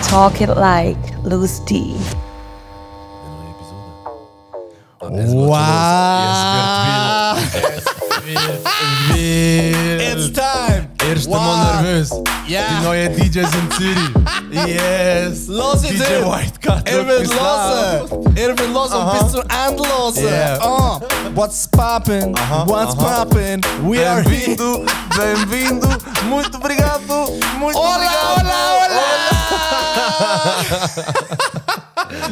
Talk it like Louis D. Wow! It's time! Erste Mal nervös. Ja. Die neuen DJs in Zürich. Yes! Los jetzt! DJ Whitecut. Ihr müsst hören! Ihr müsst hören und bis zum Ende hören! Yeah. What's poppin'? What's poppin'? We are here! Bem-vindo! Muito obrigado! Muito Hola, hola, hola!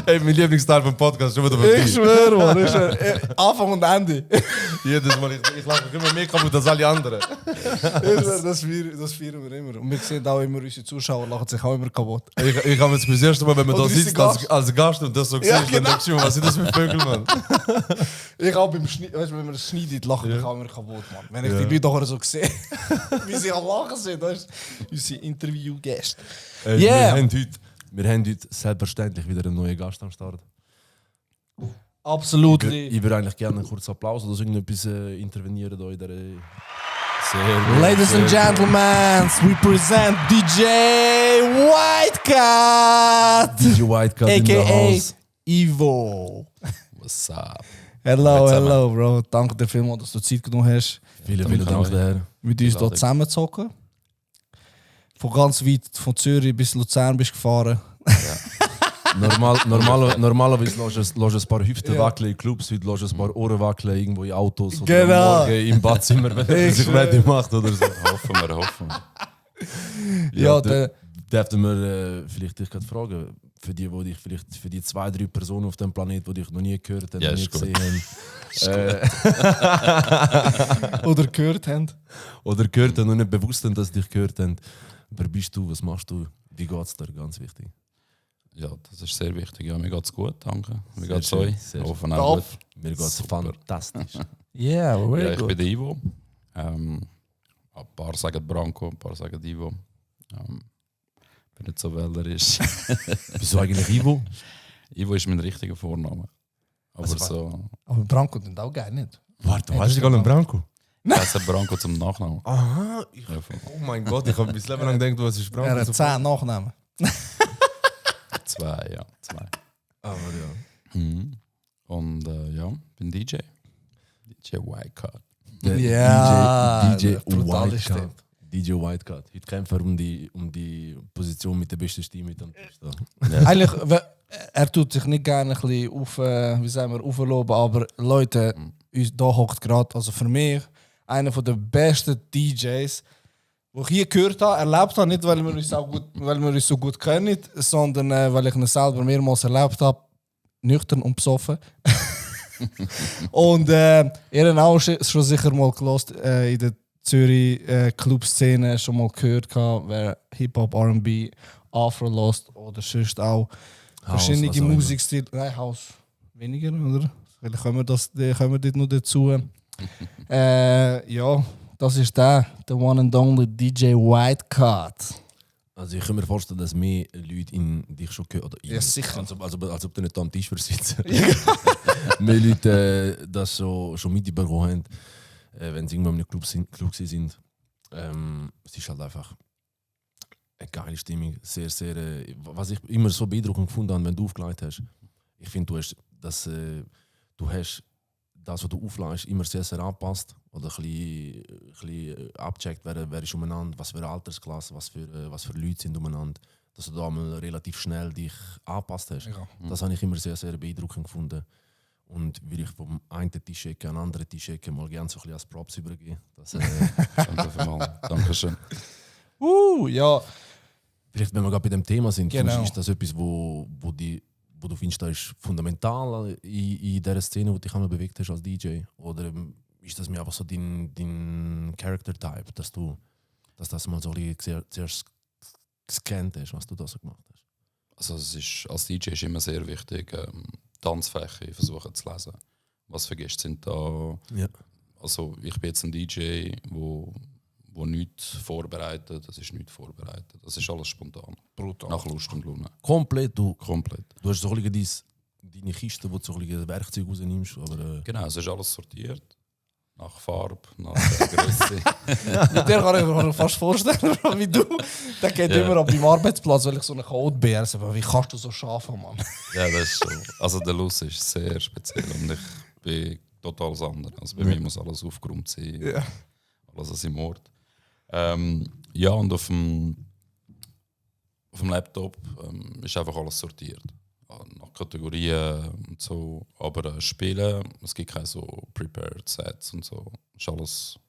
Ey, mein Lieblingsteil vom Podcast, schon wieder Ich schwöre, Mann, ich schwöre. Anfang und Ende. Jedes Mal, ich lache mich immer mehr kaputt als alle anderen. Ich schwöre, das feiern wir immer. Und wir sehen auch immer, unsere Zuschauer lachen sich auch immer kaputt. Ich habe jetzt das erste Mal, wenn man Oder da unser sitzt Gast. als Gast und das so Ja, siehst, dann denkst du, was sind das für Vögel, Mann? Ich auch beim Schneiden, weißt du, wenn man das schneidet, lachen wir auch immer kaputt, Mann. Wenn ich die Leute auch so sehe, wie sie am Lachen sind, weißt du, unsere Interviewgäste. Yeah. Wir haben heute selbstverständlich wieder einen neuen Gast am Start. Absolut. Ich würde eigentlich gerne einen kurzen Applaus oder so irgendetwas intervenieren da in der. Ladies and gentlemen, we present DJ Whitecut, DJ Whitecut in the a.k.a. house. Ivo. What's up? Hello, Bro. Danke dir vielmals, dass du Zeit genommen hast, Vielen Dank, Herr. mit uns hier zusammenzocken. Von ganz weit, von Zürich bis Luzern bist du gefahren. Normalerweise lässt du ein paar Hüften wackeln in Clubs, heute lässt du ein paar Ohren wackeln irgendwo in Autos oder Genau. am Morgen im Badzimmer, wenn er sich ready macht oder so. Hoffen wir. Ja, Dürften wir vielleicht dich gerade fragen, für die 2-3 Personen auf dem Planet, die dich noch nie gehört haben, Ja, noch nie ist gut. gesehen haben. oder gehört haben. Oder gehört haben und nicht bewusst haben, dass sie dich gehört haben. Wer bist du? Was machst du? Wie geht's dir? Ganz wichtig. Ja, das ist sehr wichtig. Ja, mir geht's gut, danke. Wie Sehr geht's schön, euch? sehr Hoffen auch gut. Mir geht's Super. fantastisch. Yeah, Ja, ich bin der Ivo. Ein paar sagen Branko, ein paar sagen Ivo. Bin nicht so wählerisch. Wieso eigentlich Ivo? Ivo ist mein richtiger Vorname. Aber Also, so. Aber Branko sind auch geil, nicht? Warte, weißt du gar nicht Branko? Ich heiße Branko zum Nachnamen. Aha, Ja, voll. oh mein Gott, ich habe mein Leben lang gedacht, was ist Branko? Er hat 10 Nachnamen. 2. Aber ja. Und ja, bin DJ. DJ Whitecut. Der Ja, DJ brutale Whitecut. Stimme. DJ Whitecut. Heute kämpfen wir um die Position mit der besten Stimme mit am Tisch. Da. Eigentlich, er tut sich nicht gerne ein bisschen aufloben, aber Leute, uns da hockt gerade, also für mich, einer der besten DJs, die ich je gehört habe, erlebt habe, nicht weil wir uns so gut kennen, sondern weil ich ihn selber mehrmals erlebt habe, nüchtern und besoffen. Und ihr habt auch schon sicher mal gelost in der Zürich Clubszene schon mal gehört, wer Hip-Hop, R&B, Afro lost oder sonst auch verschiedene was auch immer. Musikstile. Nein, House weniger, oder? Vielleicht kommen wir dort noch dazu. Ja, das ist the one and only DJ Whitecut. Also ich kann mir vorstellen, dass mehr Leute in dich schon gehört. Oder Ja, sicher. als ob du nicht am Tisch versitzen. Mehr Leute das schon mitbekommen haben, wenn sie irgendwann in einem Club sind. Es ist halt einfach eine geile Stimmung. Sehr, sehr, was ich immer so beeindruckend gefunden habe, wenn du aufgelegt hast. Ich finde, du hast das, was du auflegst, immer sehr, sehr angepasst. Oder ein bisschen abgecheckt, wer ist umeinander, was für eine Altersklasse, was für Leute sind umeinander. Dass du da mal relativ schnell dich angepasst hast. Ja. Das habe ich immer sehr, sehr beeindruckend gefunden. Und würde ich vom einen Tisch an den anderen Tisch mal gerne so ein bisschen als Props übergeben. Das, Danke vielmals. Dankeschön. Ja. vielleicht, wenn wir gerade bei dem Thema sind, Genau. ist das etwas, wo du findest, das ist fundamental in dieser Szene, wo du dich einmal bewegt hast als DJ? Oder ist das mir einfach so dein Character-Type, dass das mal so ein bisschen zuerst gescannt hast, was du da so gemacht hast? Also als DJ ist immer sehr wichtig, Tanzfläche versuchen zu lesen. Was für Gäste sind da? Ja. Also ich bin jetzt ein DJ, wo nichts vorbereitet, das ist nichts vorbereitet. Das ist alles spontan. Brutal. Nach Lust und Laune. Komplett, Komplett. du hast so ein bisschen deine Kiste, wo du so ein bisschen Werkzeug rausnimmst. Aber, Genau, es ist alles sortiert. nach Farbe, nach Größe. Mit der kann ich mir fast vorstellen, wie du. Der geht immer an meinem Arbeitsplatz, weil ich so ein Code bin. Also, wie kannst du so schaffen, Mann? Ja, das ist schon. Also der Luz ist sehr speziell und ich bin total das andere. Also bei mir muss alles aufgeräumt sein, Ja. alles an seinem Ort. Ja, und auf dem Laptop ist einfach alles sortiert. Nach Kategorien und so. Aber Spielen, es gibt keine so Prepared Sets und so. Es ist alles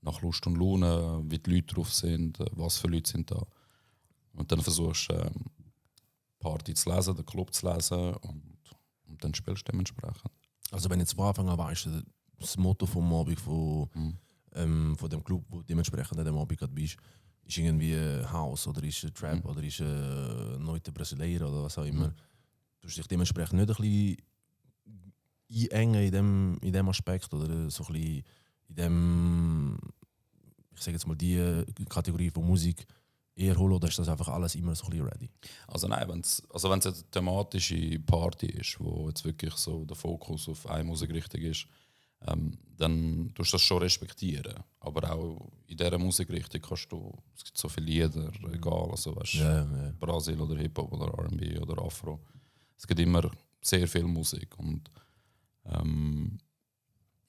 nach Lust und Laune, wie die Leute drauf sind, was für Leute sind da. Und dann versuchst du Party zu lesen, den Club zu lesen und dann spielst du dementsprechend. Also wenn jetzt von Anfang an weißt, das Motto vom Abend von dem Club, wo dementsprechend an dem Abend gerade bist, ist irgendwie House oder ist Trap oder ist Neute Brasileir oder was auch immer. Du musst dich dementsprechend nicht ein bisschen einengen in dem Aspekt oder so ein bisschen in dem, ich sage jetzt mal, die Kategorie von Musik eher holen, oder ist das einfach alles immer so ein bisschen ready? Also nein, wenn es eine thematische Party ist, wo jetzt wirklich so der Fokus auf eine Musikrichtung ist, dann tust du das schon respektieren. Aber auch in dieser Musikrichtung es gibt so viele Lieder, egal, also weißt, Brasil oder Hip-Hop oder R&B oder Afro. Es gibt immer sehr viel Musik und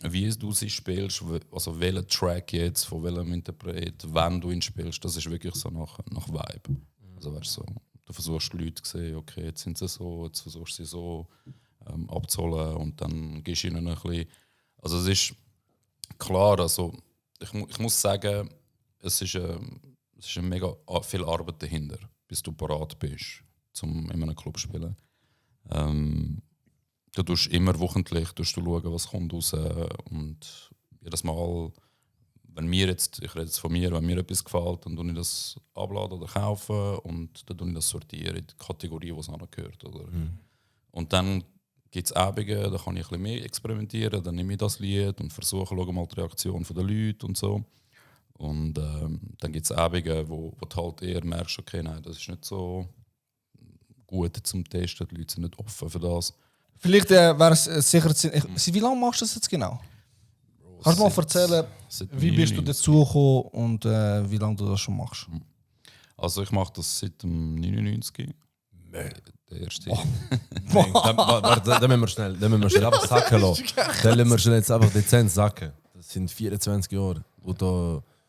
wie du sie spielst, also welcher Track jetzt, von welchem Interpret, wenn du ihn spielst, das ist wirklich so nach Vibe. Also weißt, so, du versuchst die Leute zu sehen, okay, jetzt sind sie so, jetzt versuchst du sie so abzuholen und dann gehst du ihnen ein bisschen. Also es ist klar, also ich muss sagen, es ist mega viel Arbeit dahinter, bis du parat bist, um in einem Club zu spielen. Du tust immer wochentlich schauen, was kommt raus. Und jedes Mal, wenn mir jetzt, ich rede jetzt von mir, wenn mir etwas gefällt, dann tue ich das abladen oder kaufen und dann tue ich das sortieren in die Kategorie, die es gehört. Oder? Und dann gibt es Abende, da kann ich ein bisschen mehr experimentieren, dann nehme ich das Lied und versuche, schau mal die Reaktion der Leute und so. Und dann gibt es Abende, wo du halt eher merkst, okay, nein, das ist nicht so gut zum Testen, die Leute sind nicht offen für das. Vielleicht wäre es sicher. Wie lange machst du das jetzt genau? Kannst du mal erzählen, wie bist du dazu gekommen und wie lange du das schon machst? Also ich mache das seit dem 99. Der erste. Warte, dann müssen wir schnell einfach sacken lassen. Dann müssen wir schnell jetzt einfach dezent sacken. Das sind 24 Jahre.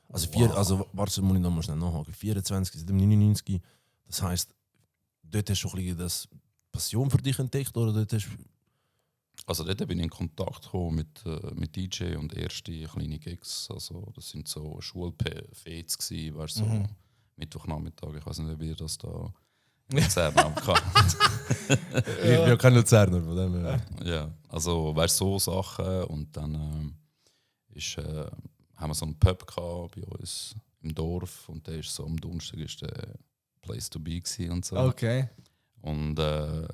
Also warte, muss ich nochmal schnell nachhaken. 24 seit dem 99. Das heisst, dort hast du schon ein bisschen das Passion für dich entdeckt? Oder dort hast Also dort bin ich in Kontakt gekommen mit DJ und erste kleine Gigs. Also das sind so Schulfests gsi, weißt du, so Mittwochnachmittag. Ich weiß nicht, ob ihr das da Luzern habt. Ich bin ja kein Luzerner von dem her. Ja, also weißt du, so Sachen. Und dann haben wir so einen Pub gehabt bei uns im Dorf und der ist so am Donnerstag ist der Place to be und so. Okay. Und da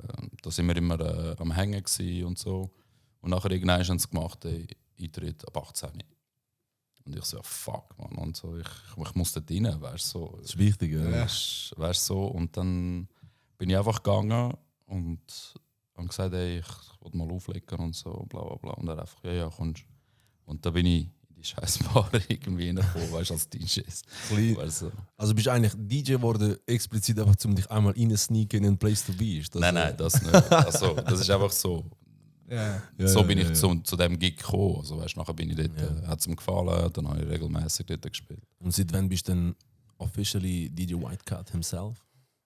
sind wir immer am Hängen und so. Und nachher irgendwann haben sie gemacht, Eintritt ab 18. Und ich so, fuck, man. Und so, ich muss da rein, weißt du. So. Das ist wichtig, ja. Weißt du, so. Und dann bin ich einfach gegangen und habe gesagt, hey, ich will mal auflegen und so, bla bla bla. Und er einfach, ja, kommst. Und da bin ich in die scheiß Bar irgendwie reingekommen, weißt du, als DJ. Weißt du. Also bist du eigentlich DJ geworden, explizit einfach, um dich einmal reinsneaken in einen Place to be? Ist das Nein, das nicht. Also, das ist einfach so. Ja. So bin ich zu dem Gig gekommen. Also, weißt, nachher bin ich dort, hat es mir gefallen, dann habe ich regelmäßig dort gespielt. Und seit wann bist du dann officially DJ Whitecat himself?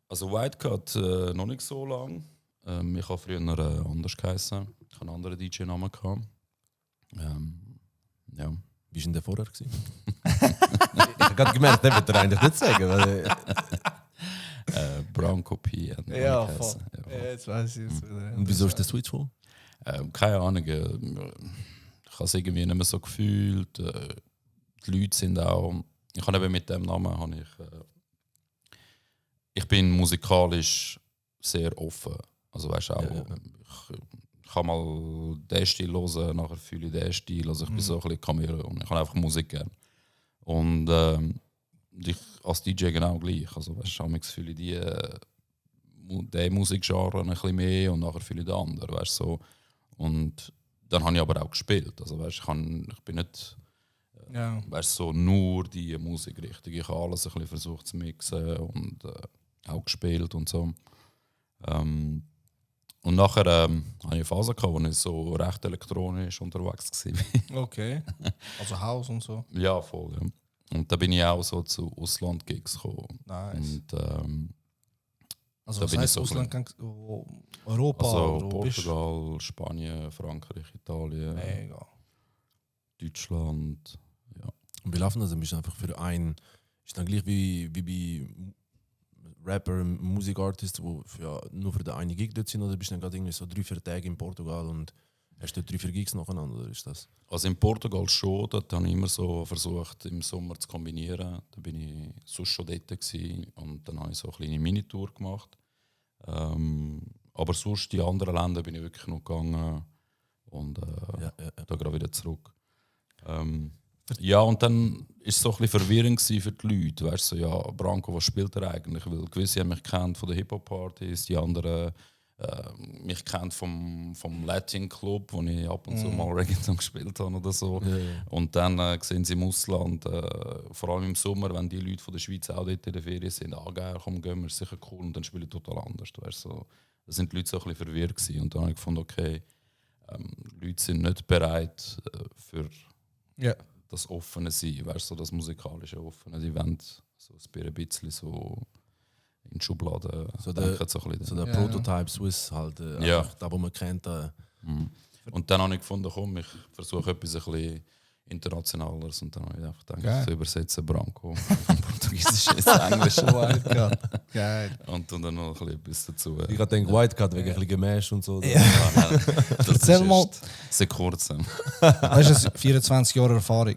Also Whitecat noch nicht so lang. Ich habe früher anders geheißen. Ich hatte einen anderen DJ-Namen. Ja. Wie war denn der vorher? Ich habe gerade gemerkt, der wird er eigentlich nicht sagen. Weil, Brown Copy. Ja, voll. Ja, jetzt weiß ich es wieder. und wieso ist der Switch voll? Keine Ahnung. Ich habe es irgendwie nicht mehr so gefühlt. Die Leute sind auch. Ich habe eben mit dem Namen. Ich bin musikalisch sehr offen. Also weißt auch. Ja. Ich kann mal den Stil hören, nachher fühle ich den Stil. Also ich bin so ein bisschen Kamera und ich habe einfach Musik gerne. Und ich als DJ genau gleich. Also weißt du, fühle ich den Musikgenre ein bisschen mehr und nachher fühle ich den anderen. Weißt, so. Und dann habe ich aber auch gespielt. Also weißt, ich bin nicht weißt, so nur die Musikrichtung. Ich habe alles ein bisschen versucht zu mixen und auch gespielt und so. Und nachher hatte ich eine Phase, wo ich so recht elektronisch unterwegs war. Okay. Also Haus und so. Ja, voll. Ja. Und da bin ich auch so zu Ausland-Gigs gekommen. Nice. Und, Also da was bin ich heisst so Ausland? Europa? also oder wo bist du? Portugal, Spanien, Frankreich, Italien, Mega. Deutschland. Ja. Und wie laufen das? Bist du einfach für einen, ist dann gleich wie bei Rapper, Musikartist, wo nur für den einen Gig dort sind, oder bist du dann gerade irgendwie so 3-4 Tage in Portugal und hast du 3-4 Gigs nacheinander, oder ist das? Also in Portugal schon, dort habe ich immer so versucht, im Sommer zu kombinieren. Da bin ich sonst schon dort gewesen, und dann habe ich so eine kleine Minitour gemacht. Aber sonst die anderen Länder bin ich wirklich noch gegangen und da gerade wieder zurück. Ja, und dann war es so ein bisschen verwirrend für die Leute. Weißt du, so, ja, Branco, was spielt er eigentlich? Weil gewisse haben mich kennt von den Hip-Hop-Partys, die anderen mich kennt vom Latin Club, wo ich ab und zu mal Reggaeton gespielt habe oder so. Ja. Und dann sehen sie im Ausland, vor allem im Sommer, wenn die Leute von der Schweiz auch dort in der Ferien sind, geil, komm, gehen wir, ist sicher cool, und dann spiele ich total anders. Weißt, so. Da sind die Leute so ein bisschen verwirrt gewesen. Und dann habe ich gefunden, okay, die Leute sind nicht bereit für das offene Sein, weißt, so das musikalische Offene. Die wollen so ein bisschen so in die Schubladen So denken, der, so ein bisschen. so der Prototype Swiss halt, Ja. einfach da wo man kennt. Und dann habe ich gefunden, komm, ich versuche etwas ein bisschen internationaleres, und dann habe ich einfach gedacht, zu übersetzen Branco von Portugiesisch ins Englische. Geil. Und dann noch ein bisschen etwas dazu. Ich gerade denke, White Cut wegen ein bisschen gemasht und so. Das Erzähl ist mal. erst sehr kurz. Weißt du, 24 Jahre Erfahrung.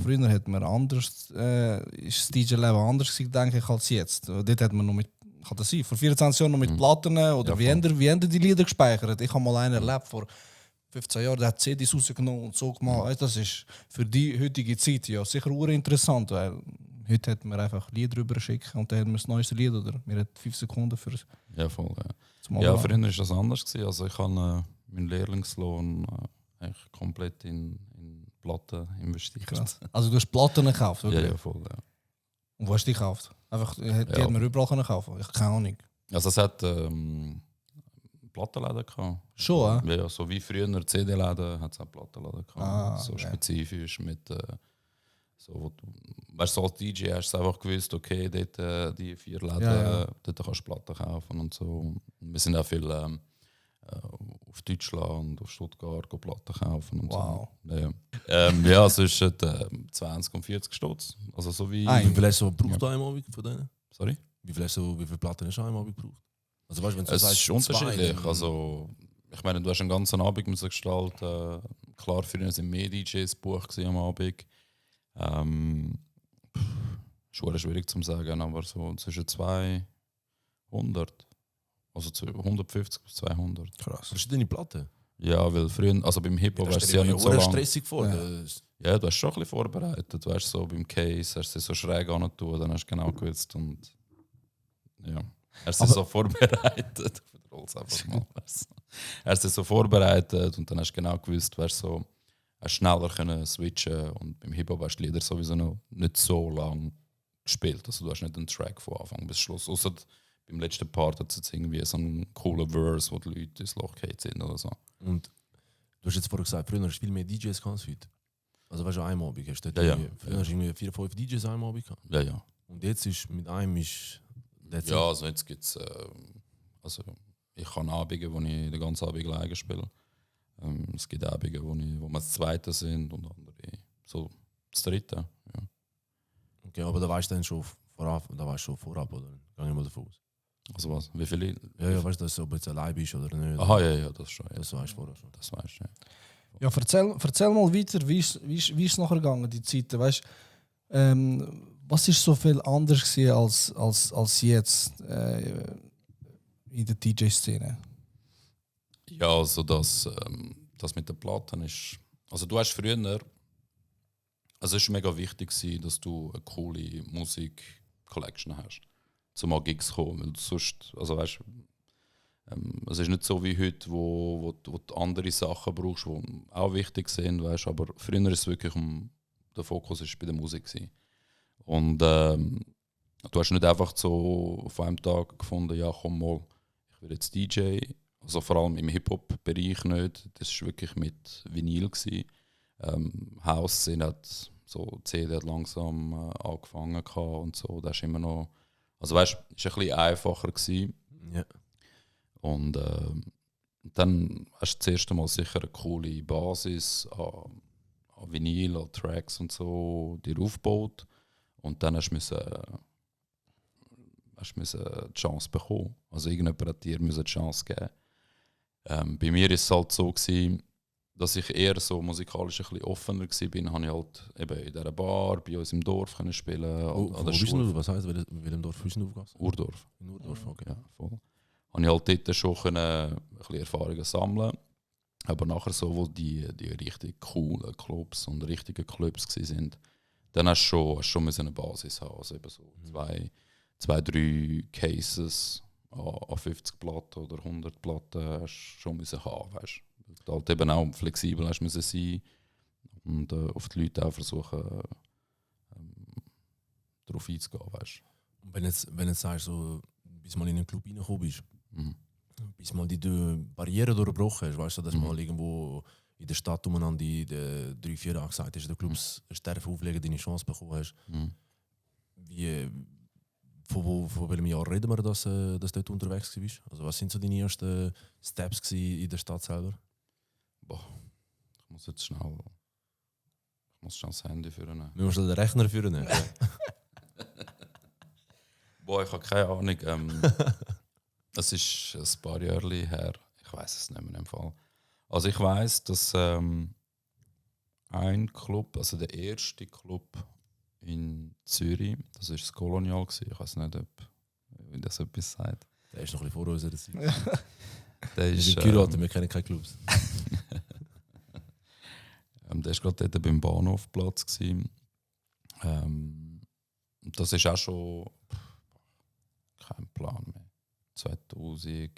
Früher hat man anders, ist das DJ-Leben anders gewesen, denke ich, als jetzt. Dort hat man noch mit, kann das sein, vor 24 Jahren noch mit Platten, oder Ja, wie haben die Lieder gespeichert? Ich habe mal einen erlebt vor 15 Jahren, der hat CDs rausgenommen und so gemacht. Weißt, das ist für die heutige Zeit ja sicher interessant, weil heute hat man einfach Lieder drüber schicken und dann haben wir das neueste Lied, oder wir haben 5 Sekunden für Ja, voll. das Ja, früher war das anders gewesen. Also ich habe meinen Lehrlingslohn eigentlich komplett in Platten investiert. Krass. Also du hast Platten gekauft, Ja, wirklich? ja, voll. Ja. Und wo hast du die gekauft? Einfach, die hat man überall können kaufen. Ich habe keine Ahnung. Also es hat Plattenläden gehabt. Schon, Ja, so wie früher CD-Läden hat es auch Plattenläden gehabt. So okay. spezifisch mit so, wo du, weißt, so als DJ hast du einfach gewusst, okay, dort, die 4 Läden, dort kannst du Platten kaufen und so. Und wir sind auch viel auf Deutschland, auf Stuttgart Platten kaufen und Wow. so. Ja, zwischen 20 und 40 Stutz. Also so wie... Wie viel hast du so gebraucht an einem Abend von denen? Sorry? Wie viele Platten hast du an einem Abend gebraucht? Also weißt, wenn du Es sagst, ist unterschiedlich. 2, Also, ich meine, du hast einen ganzen Abend müssen gestalten. Klar, für uns sind mehr DJs gebucht am Abend. Schon schwierig zu sagen, aber so zwischen 200. Also 150 bis 200. Krass. verschiedene Platten? Ja, weil früher, also beim Hip-Hop Das hast ist du ja nicht so lange. stressig vor. Ja, du hast schon ein bisschen vorbereitet. Du hast so beim Case, hast du so schräg angetan, dann hast du genau gewusst und ja. Hast du so vorbereitet. Ich wiederhole es einfach mal. Hast du so vorbereitet und dann hast du genau gewusst, weißt so, hast schneller können switchen, und beim Hip-Hop hast du die Lieder sowieso noch nicht so lang gespielt. Also du hast nicht einen Track von Anfang bis Schluss. Außer beim letzten Part hat es jetzt irgendwie so einen coolen Verse, wo die Leute ins Loch gefallen sind oder so. Und du hast jetzt vorher gesagt, früher hast du viel mehr DJs gehabt als heute. Also weißt du, an einem Abend hast du Ja. früher hast du irgendwie 4-5 DJs an einem Abend gehabt. Ja, ja. Und jetzt ist mit einem ist that's Ja, it. also jetzt gibt es. Also ich habe Abende, wo ich den ganzen Abend alleine spiele. Es gibt Abende, wo wir das Zweite sind und andere so das Dritte. Ja. Okay, aber da weißt du dann schon vorab, oder? Gehe ich mal davon aus. Also was? Wie viele? Ja, weißt du, dass du ob jetzt allein bist oder nicht. Aha, ja, das schon. Ja. Das weißt du vorher schon. Das weißt du. Ja. Ja, erzähl mal weiter, wie ist es nachher gegangen, die Zeiten, weißt, was ist so viel anders gewesen als jetzt in der DJ-Szene? Ja, also das mit den Platten ist. Also du hast früher. Also es ist mega wichtig gewesen, dass du eine coole Musik-Collection hast, zum an Gigs kommen. Weil sonst, also weißt, Es ist nicht so wie heute, wo du andere Sachen brauchst, die auch wichtig sind, weißt, aber früher ist es wirklich der Fokus ist bei der Musik gewesen. Und du hast nicht einfach so auf einem Tag gefunden, ja komm mal, ich will jetzt DJ, also vor allem im Hip-Hop-Bereich nicht, das war wirklich mit Vinyl gewesen. House-Szene hat so CD hat langsam angefangen und so, das ist immer noch, also weißt, ist ein bisschen einfacher gewesen. Ja. Und dann hast du das erste Mal sicher eine coole Basis an Vinyl, an Tracks und so dir aufgebaut. Und dann hast du die Chance bekommen. Also irgendjemand hat dir die Chance geben. Bei mir war es halt so gewesen, dass ich eher so musikalisch ein bisschen offener war. Habe ich halt eben in dieser Bar bei uns im Dorf können spielen. Wo bist du? Was heisst, welchem Dorf bist du aufgewachsen? Urdorf. In Urdorf, okay. Ja, voll. Habe ich halt dort schon ein bisschen Erfahrungen sammeln. Aber nachher so, wo die richtig coolen Clubs und richtigen Clubs waren, dann hast du schon eine Basis haben. Also eben so zwei, drei Cases an 50 Platten oder 100 Platten hast du schon müssen haben, weißt du. Halt eben auch flexibel hast müssen sein und auf die Leute auch versuchen, darauf einzugehen, weißt du. Wenn du jetzt sagst, so, bis mal in einen Club reingekommen bist, bis mal die Barrieren durchgebrochen hast, weißt du, dass mal irgendwo in der Stadt umeinander die 3-4 angesagt hast, der Clubs Stärke auflegen, deine Chance bekommen hast. Von welchem Jahr reden wir, dass du dort unterwegs warst? Also was sind so deine ersten Steps in der Stadt selber? Boah, ich muss schnell das Handy führen. Wir müssen den Rechner führen. Boah, ich habe keine Ahnung. Es ist ein paar Jahre her. Ich weiß es nicht mehr im Fall. Also ich weiß, dass ein Club, also der erste Club in Zürich, das war das Kolonial. Ich weiß nicht, ob das etwas sagt. Der ist noch ein bisschen vor unserer Zeit. Der wir ist sind Kuraten, wir kennen keine Clubs. Der war gerade dort beim Bahnhofplatz. Das ist auch schon kein Plan mehr. 2001.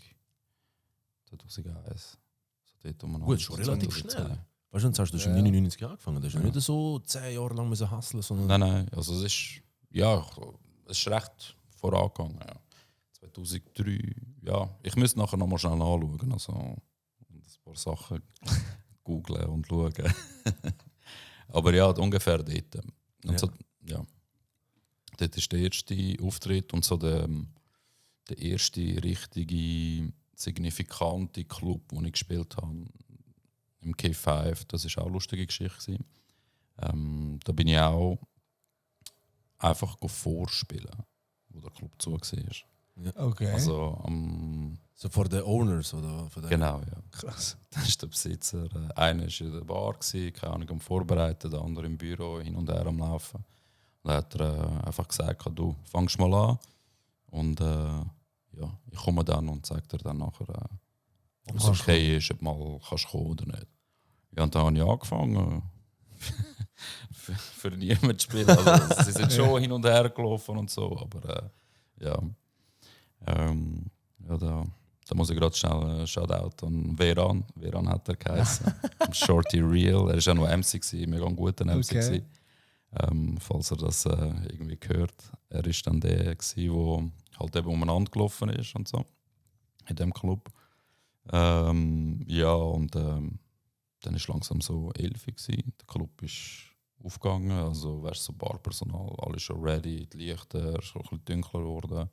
So dort Gut, schon relativ schnell. Weißt du, hast du schon 99 angefangen. Das ist nicht so 10 Jahre lang hustlen, sondern... Nein. Also es ist recht vorangegangen. Ja. 2003, ja. Ich müsste nachher noch mal schnell anschauen. Also ein paar Sachen googlen und schauen. Aber ja, ungefähr dort. Und so, ja. Dort ist der erste Auftritt und so der erste richtige, signifikante Club, den ich gespielt habe. Im K5, das war auch eine lustige Geschichte. Da bin ich auch einfach vorspielen, wo der Club zu war. Ja. Okay. Also so vor den Owners oder von den... Genau, ja. Krass. Dann ist der Besitzer, einer war in der Bar, keine Ahnung, am Vorbereiten, der andere im Büro, hin und her am Laufen. Und dann hat er einfach gesagt, du fangst mal an und ja, ich komme dann und zeige dir dann nachher, ob es okay ist, ob du mal kannst kommen oder nicht. Ja, und dann habe ich angefangen, für niemanden zu spielen. Also, sie sind schon hin und her gelaufen und so, aber ja. Ja, da muss ich gerade schnell Shoutout an Veran. Veran hat er geheißen. Shorty Real. Er war auch noch MC, mega ein guter MC. Okay. Falls er das irgendwie gehört. Er war dann der, der halt eben umeinander gelaufen ist und so. In dem Club. Ja, und dann war es langsam so 11 gewesen. Der Club ist aufgegangen. Also, weißt, so Barpersonal, alles schon ready, die Lichter, schon ein bisschen dunkler geworden.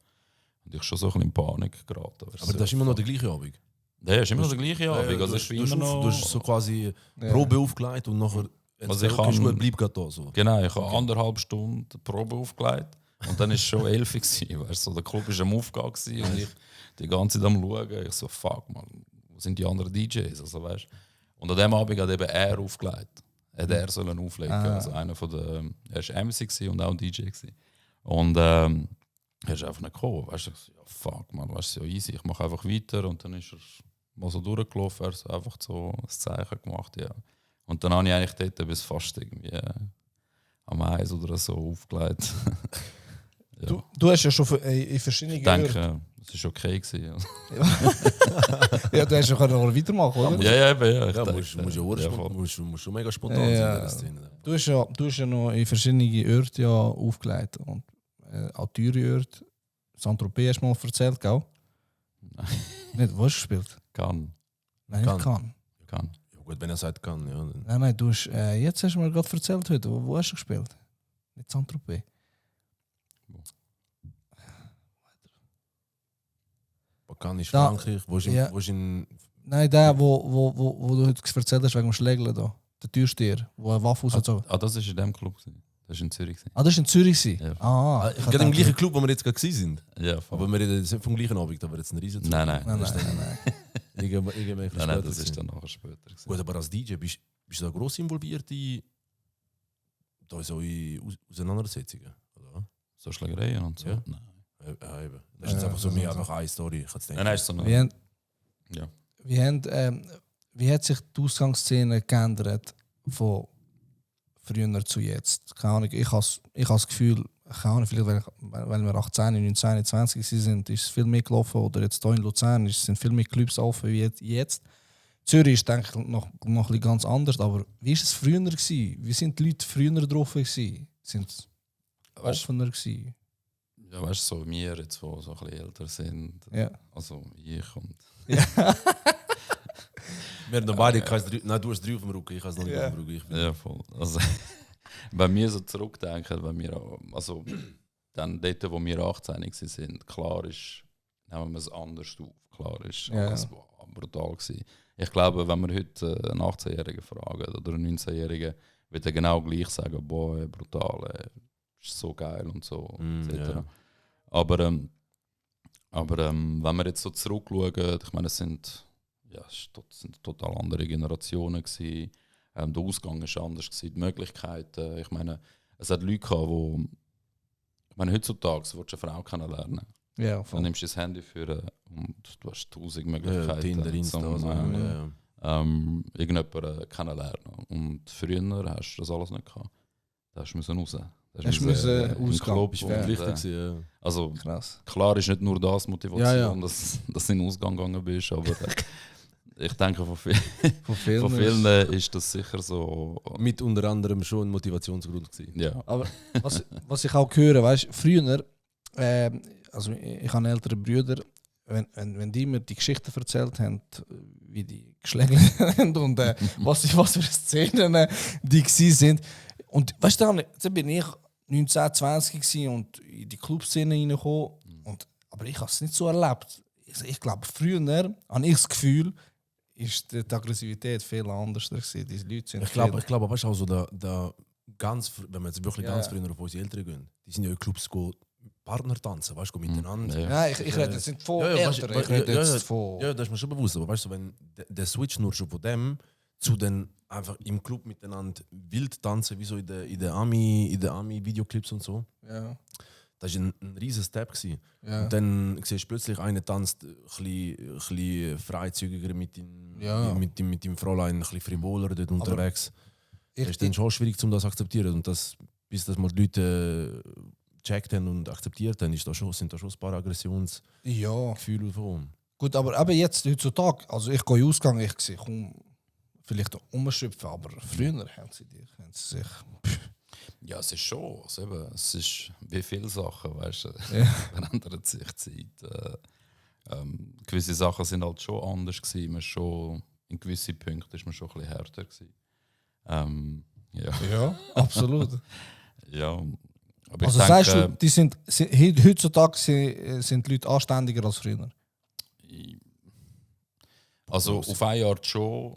Und ich schon so ein bisschen in Panik geraten. Aber das ist immer noch der gleiche Abend? Ja, ist immer noch der gleiche Abend. Also du hast so quasi Probe aufgelegt und nachher... Also ich habe... bleib gerade da. So. Genau, ich habe 1,5 Stunden Probe aufgelegt. Und dann war es schon 11 Uhr. Weißt, so, der Club war am Aufgehen und ich die ganze Zeit am Schauen. Ich so, fuck man, wo sind die anderen DJs? Also, weißt, und an dem Abend hat eben er aufgelegt. Er sollen auflegen. Also einer von der, er war MC und auch ein DJ. Und er ist einfach nicht gekommen. Weißt du, ich so, ja, fuck man, weißt du, so easy. Ich mache einfach weiter und dann ist er mal so durchgelaufen. Er hat einfach so ein Zeichen gemacht. Ja. Und dann habe ich eigentlich dort bis fast irgendwie am Eis oder so aufgelegt. Ja. Du hast ja schon in verschiedenen Ich denke, Es war okay. Gewesen, also. Ja, du hast ja noch weitermachen, oder? Ja, eben, ja. Ja, musst schon mega spontan sein in dieser Szene. Du hast ja noch in verschiedene Orte ja aufgelegt. Und auch teure Orte. Saint-Tropez hast du mal erzählt, gell? Nein. Nicht, wo hast du gespielt? Kann. Nein, nicht kann. Ja, gut, wenn er sagt kann, ja. Nein, du hast, jetzt hast du mir gerade erzählt heute. Wo hast du gespielt? Nicht Saint-Tropez. Kann ist Da- Frankreich, wo ja. ist in Nein, der, wo du heute erzählt hast wegen dem Schlägeln da. Der Türsteher, wo eine Waffe rausgezogen hat. Das war in dem Club. Gewesen. Das war in Zürich. Gewesen. Ah, das war in Zürich? Ja. Ah, ich gerade im gleichen Club, wo wir jetzt gerade sind. Ja, voll. Aber wir reden jetzt nicht vom gleichen Abend, aber jetzt ein riesen Nein. Nein. Nein, das ist dann nachher später. Gewesen. Gut, aber als DJ bist du da gross involviert in so in Auseinandersetzungen? Oder? So Schlägereien und so? Ja. Nein. Ja, eben. Das ist jetzt einfach so mehr einfach eine Story. Ich jetzt denken. Nein, ist so eine... Wie hat sich die Ausgangsszene geändert von früher zu jetzt? Keine Ahnung, ich habe das Gefühl, keine Ahnung, vielleicht weil wir 18, 19, 20 sind, ist es viel mehr gelaufen. Oder jetzt hier in Luzern sind viel mehr Clubs offen wie jetzt. Zürich ist, denke ich, noch ein bisschen ganz anders. Aber wie war es früher gewesen? Wie sind die Leute früher drauf gewesen? Sind sie offener gewesen? Ja, weißt du, so wir jetzt, die so ein bisschen älter sind. Ja. Also ich und... Wir haben noch beide, nein, du hast 3 auf dem Rücken, ich habe es noch nicht auf dem Rücken. Ich bin Ja, voll. Also, wenn wir so zurückdenken, wenn wir auch, also dann dort, wo wir 18 waren, klar ist, nehmen wir es anders auf. Klar ist alles brutal gewesen. Ich glaube, wenn wir heute einen 18-Jährigen fragen oder einen 19-Jährigen, wird er genau gleich sagen, boah, brutal, ist so geil und so. etc. ja. Aber wenn wir jetzt so zurückschauen, ich meine, es sind total andere Generationen gewesen. Der Ausgang war anders gewesen, die Möglichkeiten. Ich meine, es hat Leute gehabt, die, ich meine, heutzutage willst du eine Frau kennenlernen. Ja, Dann voll. nimmst du das Handy für und du hast 1000 Ja, Möglichkeiten. Tinder, Insta, Irgendjemanden kennenlernen. Und früher hast du das alles nicht gehabt. Da hast du raus. Hast du müssen Ausgang. Ist und, viel wichtig gewesen, ja. also Krass. klar ist nicht nur das Motivation, Ja. dass du in den Ausgang gegangen bist, aber ich denke, von Von vielen. vielen ist das sicher so. Mit unter anderem schon ein Motivationsgrund gewesen. Ja. Aber was ich auch höre, weißt du, früher, also ich habe ältere Brüder, wenn die mir die Geschichten erzählt haben, wie die geschlägt haben und was für Szenen die gewesen sind. Und weißt du, dann bin ich 19, 20 gewesen und in die Clubszene reingekommen. Aber ich habe es nicht so erlebt. Ich glaube, früher habe ich das Gefühl, ist die Aggressivität viel anders gewesen. Die Leute sind Ich glaube, weißt du, also da ganz, wenn wir jetzt wirklich ganz früher auf unsere Eltern gehen, die sind ja in Clubs Partner tanzen, weißt du, miteinander. Ja. Nein, ich rede jetzt nicht von Eltern, ich rede jetzt von... Ja, das ist mir schon bewusst, aber weißt du, wenn der Switch nur schon von dem zu den einfach im Club miteinander wild tanzen, wie so in der Ami-Videoclips und so, Ja. das war ein riesen Step gewesen. Ja. Und dann siehst du plötzlich, einer tanzt ein bisschen freizügiger mit dem Fräulein, ein bisschen frivoler dort unterwegs. Das ist dann schon schwierig, um das zu akzeptieren. Und bis das mal die Leute gecheckt haben und akzeptiert haben, sind da schon ein paar Aggressionsgefühle Ja. davon. Gut, aber eben jetzt, heutzutage, also ich gehe in den Ausgang, ich sehe, komm, vielleicht umschöpfen, aber früher haben sie sich... Ja, es ist schon. Also eben, es ist wie viele Sachen, weißt du, verändert sich die Zeit. Gewisse Sachen sind halt schon anders gewesen. Man schon, in gewissen Punkten ist man schon ein bisschen härter gewesen. Ja, absolut. Ja, aber Also ich sagst denke, du, heutzutage sind die Leute anständiger als früher? also auf eine Art schon.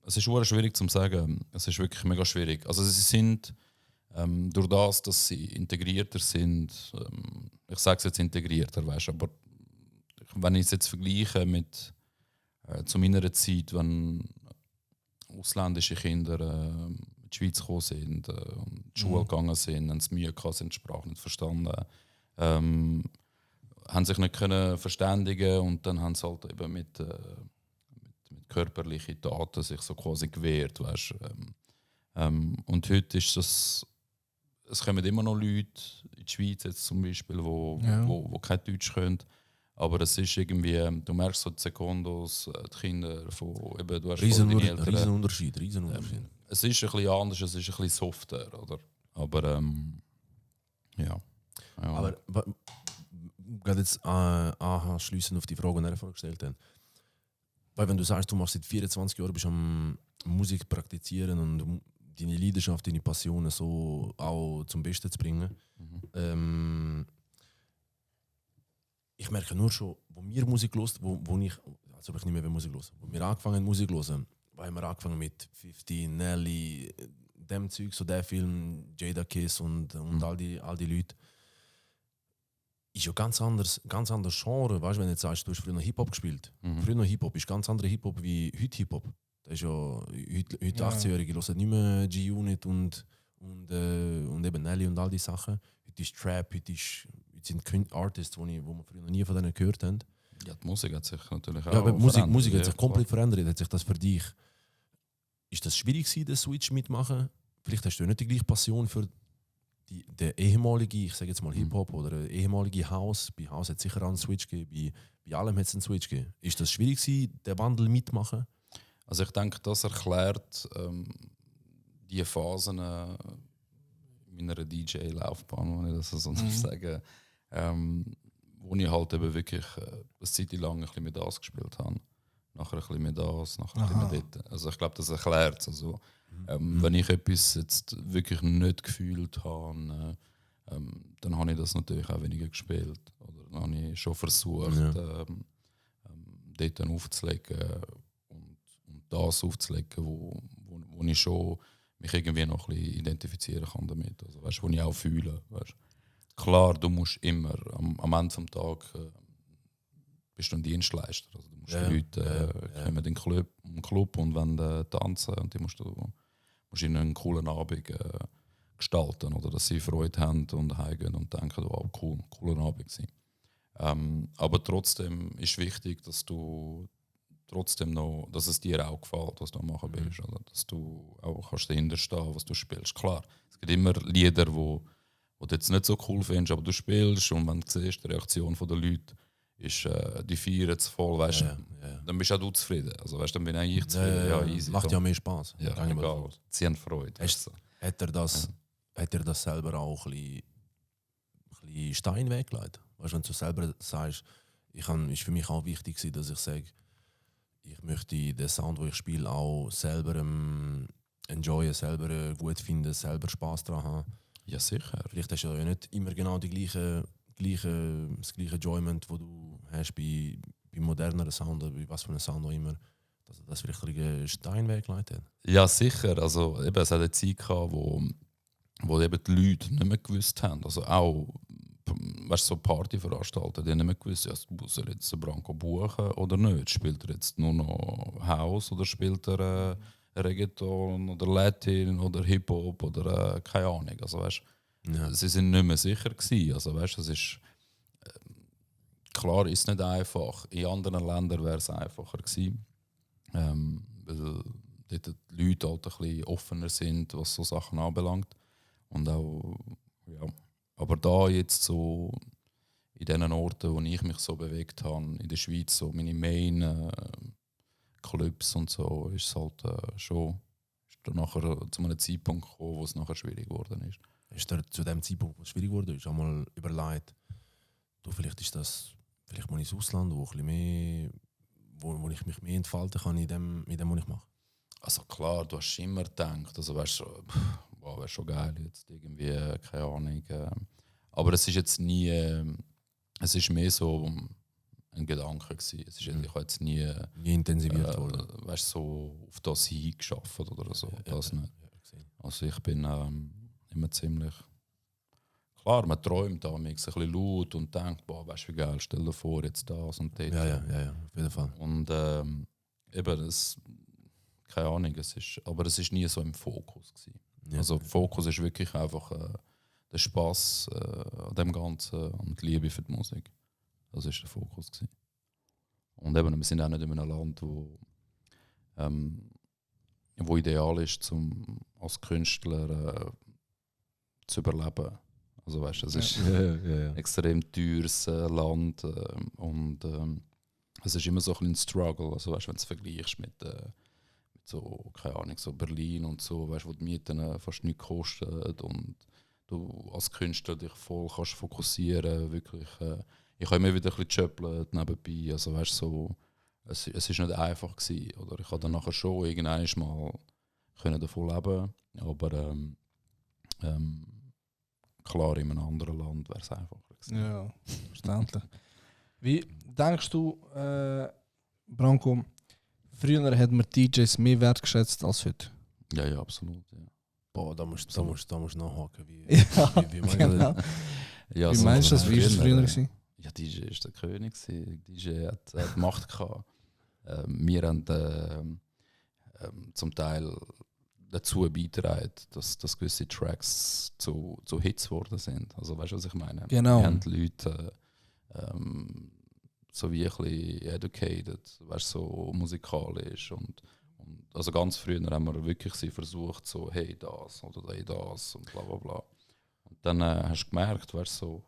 Es ist sehr schwierig zu sagen. Es ist wirklich mega schwierig. Also sie sind durch das, dass sie integrierter sind. Ich sage es jetzt integrierter, weißt, aber wenn ich es jetzt vergleiche mit zu meiner Zeit, wenn ausländische Kinder in die Schweiz gekommen sind, in die Schule gegangen sind, haben sie Mühe gehabt, sind die Sprache nicht verstanden, haben sich nicht können verständigen und dann haben sie halt eben mit körperlichen Taten sich so quasi gewehrt, weißt. Und heute ist das es kommen immer noch Leute in die Schweiz jetzt zum Beispiel, wo kein Deutsch können. Aber es ist irgendwie, du merkst so die Sekundos, die Kinder von eben, du hast Riesenunterschied. es ist ein bisschen anders, es ist ein bisschen softer, oder? Aber ja. Aber gerade jetzt anschliessend auf die Frage, die er vorgestellt hat. Weil wenn du sagst, du machst seit 24 Jahren, bist am Musik praktizieren und deine Leidenschaft, deine Passionen so auch zum Besten zu bringen. Ich merke nur schon, wo wir Musik hören, wo ich nicht mehr Musik hören, wo wir angefangen haben Musik hören, weil wir angefangen mit 50, Nelly, dem Zeug, so der Film, Jada Kiss und all die Leute. Ist ja ganz anderes Genre, weißt du, wenn du jetzt sagst, du hast früher noch Hip-Hop gespielt. Früher noch Hip-Hop ist ganz anderer Hip-Hop wie heute Hip-Hop. Das ist ja, heute 18-Jährige hören nicht mehr G-Unit und eben Nelly und all die Sachen. Heute ist Trap, heute sind Artists, wo wir früher noch nie von denen gehört haben. Ja, die Musik hat sich natürlich auch aber Musik hat sich komplett klar. verändert. Hat sich das für dich, ist das schwierig gewesen, den Switch mitmachen? Vielleicht hast du nicht die gleiche Passion für der ehemalige, ich sage jetzt mal Hip-Hop oder der ehemalige House. Bei House hat es sicher auch einen Switch gegeben, bei allem hat es einen Switch gegeben. Ist das schwierig gewesen, den Wandel mitmachen? Also ich denke, das erklärt die Phasen in meiner DJ-Laufbahn, wenn ich das so sagen wo ich halt eben wirklich eine Zeit lang ein bisschen mit das gespielt habe. Nachher ein bisschen mit das, nachher ein bisschen mit dort. Also ich glaube, das erklärt es. Also, wenn ich etwas jetzt wirklich nicht gefühlt habe, dann habe ich das natürlich auch weniger gespielt. Oder dann habe ich schon versucht, dort aufzulegen und das aufzulegen, wo ich schon mich irgendwie noch ein bisschen identifizieren kann damit. Also, weißt, wo ich auch fühle. Weißt. Klar, du musst immer am Ende des Tages bist du ein Dienstleister. Also, du musst die Leute kommen in den Club und wollen tanzen und die musst ihnen einen coolen Abend gestalten, oder dass sie Freude haben und heimgehen und denken, wow, cool, cooler Abend sein. Aber trotzdem ist wichtig, dass du trotzdem noch, dass es dir auch gefällt, was du am machen bist, oder dass du auch kannst dahinter stehen, was du spielst. Klar, es gibt immer Lieder, wo du jetzt nicht so cool findest, aber du spielst und wenn du siehst, die Reaktion der Leute ist, die feiern es voll, weißt, dann bist auch du zufrieden. Also, weißt, dann bin ich zufrieden. Easy, macht ja mehr Spaß. Ja, egal. Sie haben Freude. Hat er das selber auch ein bisschen Stein weggelegt? Weißt, wenn du selber sagst, ist für mich auch wichtig, dass ich sage, ich möchte den Sound, den ich spiele, auch selber enjoyen, selber gut finden, selber Spaß daran haben. Ja, sicher. Vielleicht hast du ja nicht immer genau das gleiche Enjoyment, das du hast bei moderneren Sound oder bei was für einem Sound auch immer, dass das vielleicht einen Stein weggelegt hat. Ja, sicher. Also, eben, es hat eine Zeit gehabt, wo eben die Leute nicht mehr gewusst haben. Also auch, weißt, so Partyveranstalter, die nicht mehr gewusst haben, ja, muss er jetzt den Branco buchen oder nicht? Spielt er jetzt nur noch House oder spielt er Reggaeton oder Latin oder Hip-Hop oder keine Ahnung. Also, weißt, sie sind nicht mehr sicher gewesen. Also, weißt, es ist klar, ist nicht einfach. In anderen Ländern wäre es einfacher gewesen, weil dort die Leute halt ein bisschen offener sind, was so Sachen anbelangt. Und auch, ja. Aber da jetzt so in den Orten, wo ich mich so bewegt habe, in der Schweiz, so meine Main Clubs und so, ist es halt schon ist nachher zu einem Zeitpunkt gekommen, wo es nachher schwierig geworden ist. Ist er zu dem Zeitpunkt, wo es schwierig wurde, ist einmal überlegt, vielleicht muss ich ins Ausland, wo ich mich mehr entfalten kann in dem, was ich mache. Also klar, du hast immer gedacht, also weißt du, wow, wäre schon geil jetzt irgendwie, keine Ahnung. Aber es ist jetzt nie, es ist mehr so ein Gedanke gewesen. Es ist ich habe jetzt nie intensiviert worden. Weißt du, so auf das hingeschafft oder so, das nicht. Also ich bin immer ziemlich klar, man träumt da ein bisschen laut und denkt, boah, weißt du wie geil, stell dir vor, jetzt das und das. Ja, auf jeden Fall. Und eben, das, keine Ahnung, aber es ist nie so im Fokus gewesen. Ja. Also Fokus ist wirklich einfach der Spaß an dem Ganzen und die Liebe für die Musik. Das ist der Fokus gewesen. Und eben, wir sind auch nicht in einem Land, wo ideal ist, als Künstler zu überleben. Also weißt du, es ist Ja. extrem teures Land und es ist immer so ein Struggle. Also weißt, wenn du es vergleichst mit so, keine Ahnung, so Berlin und so, weißt, wo die Mieten fast nichts kosten und du als Künstler dich voll kannst fokussieren, wirklich. Ich habe immer wieder ein bisschen gejöppelt nebenbei, also weißt, so, es ist nicht einfach gewesen, oder ich habe dann nachher schon irgendwann mal können davon leben, aber klar, in einem anderen Land wäre es einfacher gewesen. Ja, verständlich. Wie denkst du, Branko, früher hat man DJs mehr wertgeschätzt als heute? Ja, absolut. Ja. Boah, da musst du nachhaken. Ja, Wie meinst du genau. das? Ja, Wie meinst du das? Wie war das früher? äh, Gewesen? Ja, DJ ist der König. DJ hat Macht gehabt. Wir haben zum Teil dazu beigetragen, dass gewisse Tracks zu Hits geworden sind. Also weißt du, was ich meine? Genau. Wir haben die Leute so wie ein bisschen educated, weißt, so musikalisch und also ganz früher haben wir wirklich versucht, so hey das oder hey das und bla bla bla. Und dann hast du gemerkt, weißt so.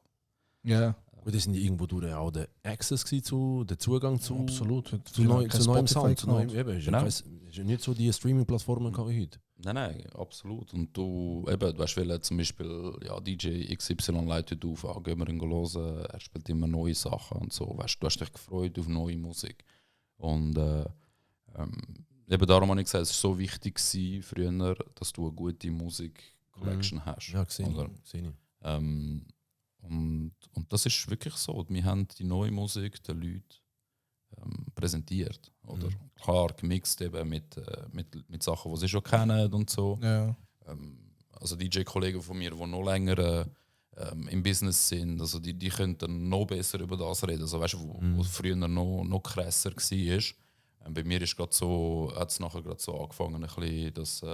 Ja, Und das sind die irgendwo durch auch der Access gewesen der Zugang zu, absolut. zu neuem Sound. Zu neuem, Genau. eben, ist Genau. ist ja nicht so die Streaming-Plattformen wie heute. Nein, absolut. Und du hast wollen zum Beispiel ja, DJ XY leitet auf, gehen wir ihn hören, er spielt immer neue Sachen und so. Weißt, du hast dich gefreut auf neue Musik. Und eben darum habe ich gesagt, es war so wichtig gewesen, früher, dass du eine gute Musik-Collection hast. Ja, gesehen. Oder? Gesehen. Und das ist wirklich so. Wir haben die neue Musik den Leuten präsentiert. Oder? Klar, gemixt eben mit Sachen, die sie schon kennen und so. Ja. Also DJ-Kollegen von mir, die noch länger im Business sind, also die können dann noch besser über das reden. Also weißt du, wo früher noch krasser war. Bei mir ist gerade so, hat es nachher gerade so angefangen, ein bisschen, dass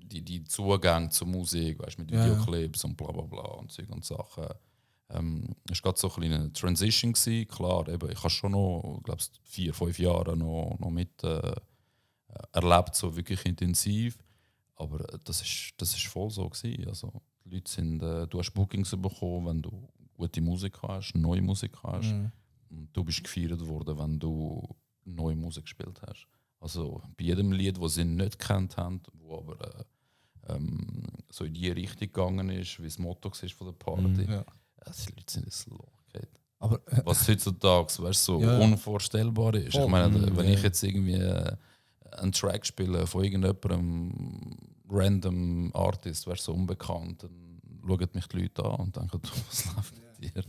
die Zugänge zur Musik, weißt, mit Ja. Videoclips und bla bla bla und Zeug und Sachen. Es war gerade so ein bisschen eine Transition gewesen. Klar, eben, ich habe schon noch, glaube 4-5 Jahre noch mit erlebt, so wirklich intensiv. Aber das ist voll so gewesen. Also die Leute sind, du hast Bookings bekommen, wenn du gute Musik hast, neue Musik hast. Und du bist gefeiert worden, wenn du neue Musik gespielt hast. Also bei jedem Lied, das sie nicht gekannt haben, wo aber so in die Richtung gegangen ist, wie das Motto war von der Party. Ja. Die Leute sind ins Loch gefallen. Aber Was heutzutage weißt, so Ja. unvorstellbar ist. Voll. Ich meine, wenn Ja. ich jetzt irgendwie einen Track spiele von irgendjemandem random Artist, weißt, so unbekannt, dann schauen mich die Leute an und denken, was läuft mit dir?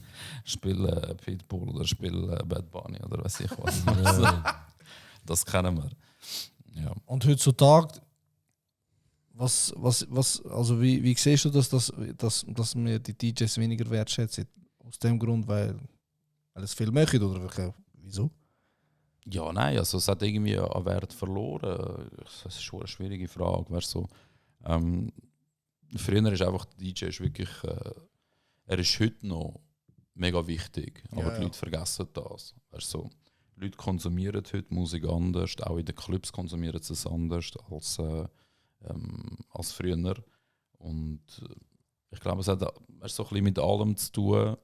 Spiel Pitbull oder spiel Bad Bunny oder weiß ich was. Also, das kennen wir. Ja. und heutzutage, also wie siehst du das, dass wir die DJs weniger wertschätzen? Aus dem Grund, weil es viel machen oder wieso? Ja, nein, also es hat irgendwie an Wert verloren. Das ist schon eine schwierige Frage. Weißt, so, früher ist einfach der DJ ist wirklich, er ist heute noch mega wichtig, aber Ja, die Leute vergessen das. Weißt, so, die Leute konsumieren heute Musik anders, auch in den Clubs konsumieren sie es anders als früher. Und ich glaube, es hat so ein bisschen mit allem zu tun.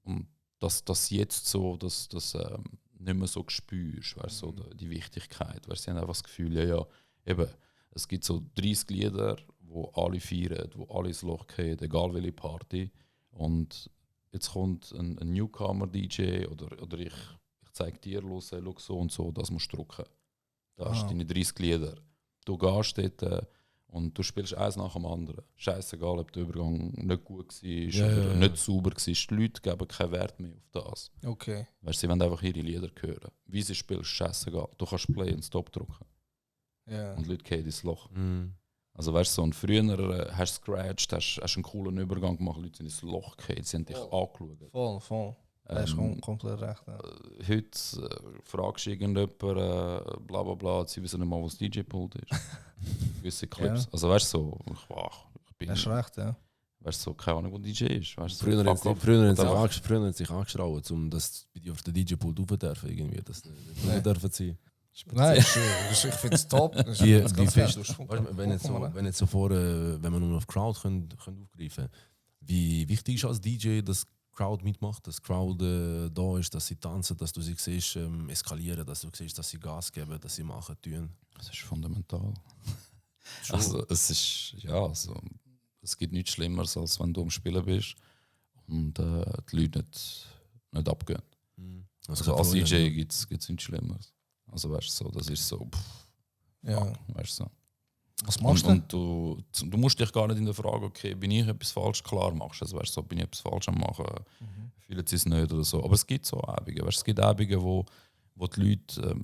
Und dass jetzt so, dass nicht mehr so spürst, weißt, so die Wichtigkeit. Weißt, sie haben einfach das Gefühl, ja, eben, es gibt so 30 Lieder, wo alle feiern, wo alle ins Loch gehen, egal welche Party. Und jetzt kommt ein Newcomer-DJ oder ich zeige dir, los, schau so und so, das musst du drücken. Da hast du deine 30 Lieder. Du gehst dort und du spielst eins nach dem anderen. Scheißegal, ob der Übergang nicht gut war oder nicht sauber war. Die Leute geben keinen Wert mehr auf das. Okay. Weißt, sie wollen einfach ihre Lieder hören. Wie sie spielen, scheißegal. Du kannst Play und Stop drücken. Ja. Und die Leute gehen ins Loch. Also weißt du, so, und früher hast du scratched, hast einen coolen Übergang gemacht, die Leute sind ins Loch gefallen, sie haben dich angeschaut. Voll. Du hast komplett recht. Ja. Heute fragst du irgendjemanden, bla bla bla, sie wissen nicht mal, was DJ-Pult ist. Gewisse Clips. Ja. Also weißt du, so, ich bin, Du hast recht, ja. weißt du, so, keine Ahnung, wo DJ ist. Weißt, so, Früher haben fuck off. sie sich angeschraubt, um das auf den DJ-Pult rauf dürfen, irgendwie. Das nicht dürfen sie. Nein, ich finde es top. Das ist Wie ganz fest, geil. Du weißt du, wenn jetzt so vorne, wenn wir nur auf Crowd können aufgreifen, wie wichtig ist als DJ, dass Crowd mitmacht, dass Crowd da ist, dass sie tanzen, dass du sie siehst eskalieren, dass du siehst, dass sie Gas geben, dass sie machen, tun. Das ist fundamental. Also, es gibt nichts Schlimmeres, als wenn du am Spielen bist und die Leute nicht abgehen. Also als DJ gibt es nichts Schlimmeres. Also weißt du, so, das ist so, Ja. weißt du so. Was machst du? Und du musst dich gar nicht in der Frage, okay, bin ich etwas falsch? Klar machst du es, weißt du, so, bin ich etwas falsch am machen? Fühlen sie es nicht oder so. Aber es gibt so Abende, weißt, es gibt Abende, wo die Leute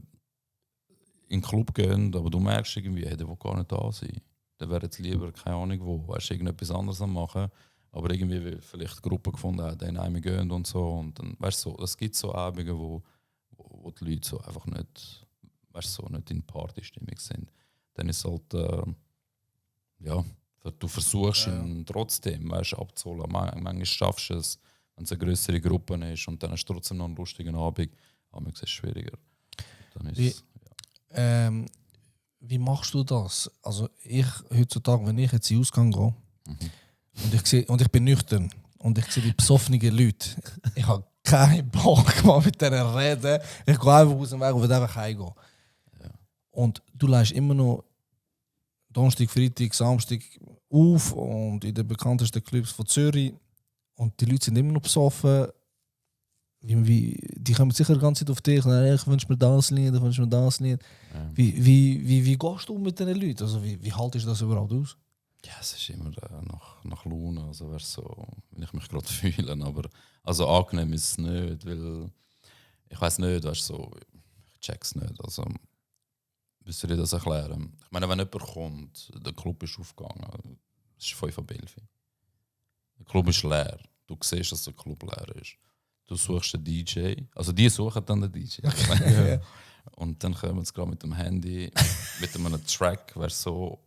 in den Club gehen, aber du merkst irgendwie, hey, der will gar nicht da sein. Der wäre jetzt lieber, keine Ahnung wo, weißt du, irgendetwas anderes am machen. Aber irgendwie will vielleicht eine Gruppe gefunden haben, die in einem gehen und so. Und dann, weißt du, so, es gibt so Abende, wo die Leute so einfach nicht, weißt du, so nicht in Partystimmung sind. Dann ist es halt, du versuchst ihn trotzdem, weißt, abzuholen. Manchmal schaffst du es, wenn es eine größere Gruppe ist und dann hast du trotzdem noch einen lustigen Abend. Aber es ist schwieriger. Dann ist Wie machst du das? Also ich heutzutage, wenn ich jetzt in den Ausgang gehe und ich bin nüchtern und ich sehe die besoffenen Leute, ich habe keinen Bock mehr mit denen reden. Ich gehe einfach aus dem Weg und will einfach heimgehen. Ja. Und du lässt immer noch Donnerstag, Freitag, Samstag auf und in den bekanntesten Clubs von Zürich und die Leute sind immer noch besoffen. Die kommen sicher die ganze Zeit auf dich. Ich wünsche mir das Lied, ich wünsche mir das Lied. Ja. Wie gehst du mit diesen Leuten? Also wie haltest du das überhaupt aus? Ja, es ist immer nach Laune, also wär's so, wenn ich mich gerade fühle. Aber also angenehm ist es nicht, weil ich weiß nicht, weißt, so, ich check's nicht. Also, wie soll ich das erklären? Ich meine, wenn jemand kommt, der Club ist aufgegangen, es ist 5 ab 11. Der Club ist leer. Du siehst, dass der Club leer ist. Du suchst den DJ, also die suchen dann den DJ. Okay. Und dann kommen sie gerade mit dem Handy, mit einem Track, weißt so,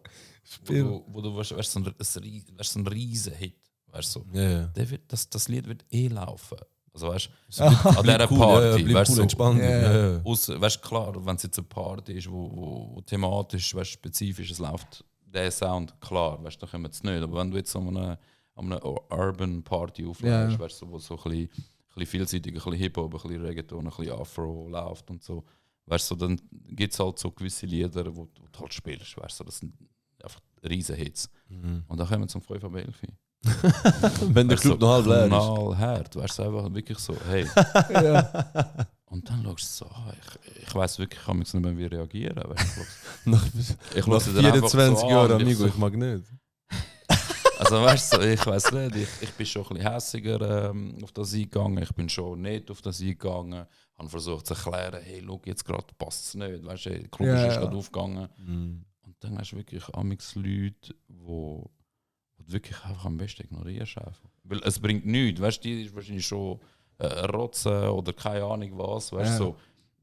wo du weißt, so ein riesen Hit, weißt so. Ja. Das Lied wird laufen. Also weißt So, an dieser Party, bleibt weißt cool, so, entspannt. Ja. weißt klar, wenn es jetzt eine Party ist, wo thematisch, weißt, spezifisch, es läuft der Sound, klar, weißt, dann können wir es nicht. Aber wenn du jetzt an einer Urban Party auflässt, weißt du, wo so ein bisschen vielseitig, ein bisschen Hip-Hop, ein bisschen Reggaeton, ein bisschen Afro läuft und so, weißt du, dann gibt es halt so gewisse Lieder, wo du halt spielst, weißt du, das sind einfach riesen Hits. Und dann kommen wir zum 5 ab 11. Wenn der Club noch halb leer ist. Knallhart, weißt du, einfach wirklich so, hey. Und dann schaust du so, ich weiss wirklich, ich kann mich nicht mehr wie reagieren. Weißt du, Nach ich schaue sie dann einfach 24 so Jahren, an, Amigo, so, ich mag nicht. also weißt du, ich weiss nicht, ich bin schon ein bisschen hässiger auf das eingegangen, ich bin schon nicht auf das eingegangen, habe versucht zu erklären, hey, schau, jetzt gerade passt es nicht, weißt du, der Club ist gerade aufgegangen. Und dann hast du wirklich amix Leute, wo du wirklich einfach am besten ignorierst. Einfach. Weil es bringt nichts, weißt du, die ist wahrscheinlich schon rotzen oder keine Ahnung was, weißt so.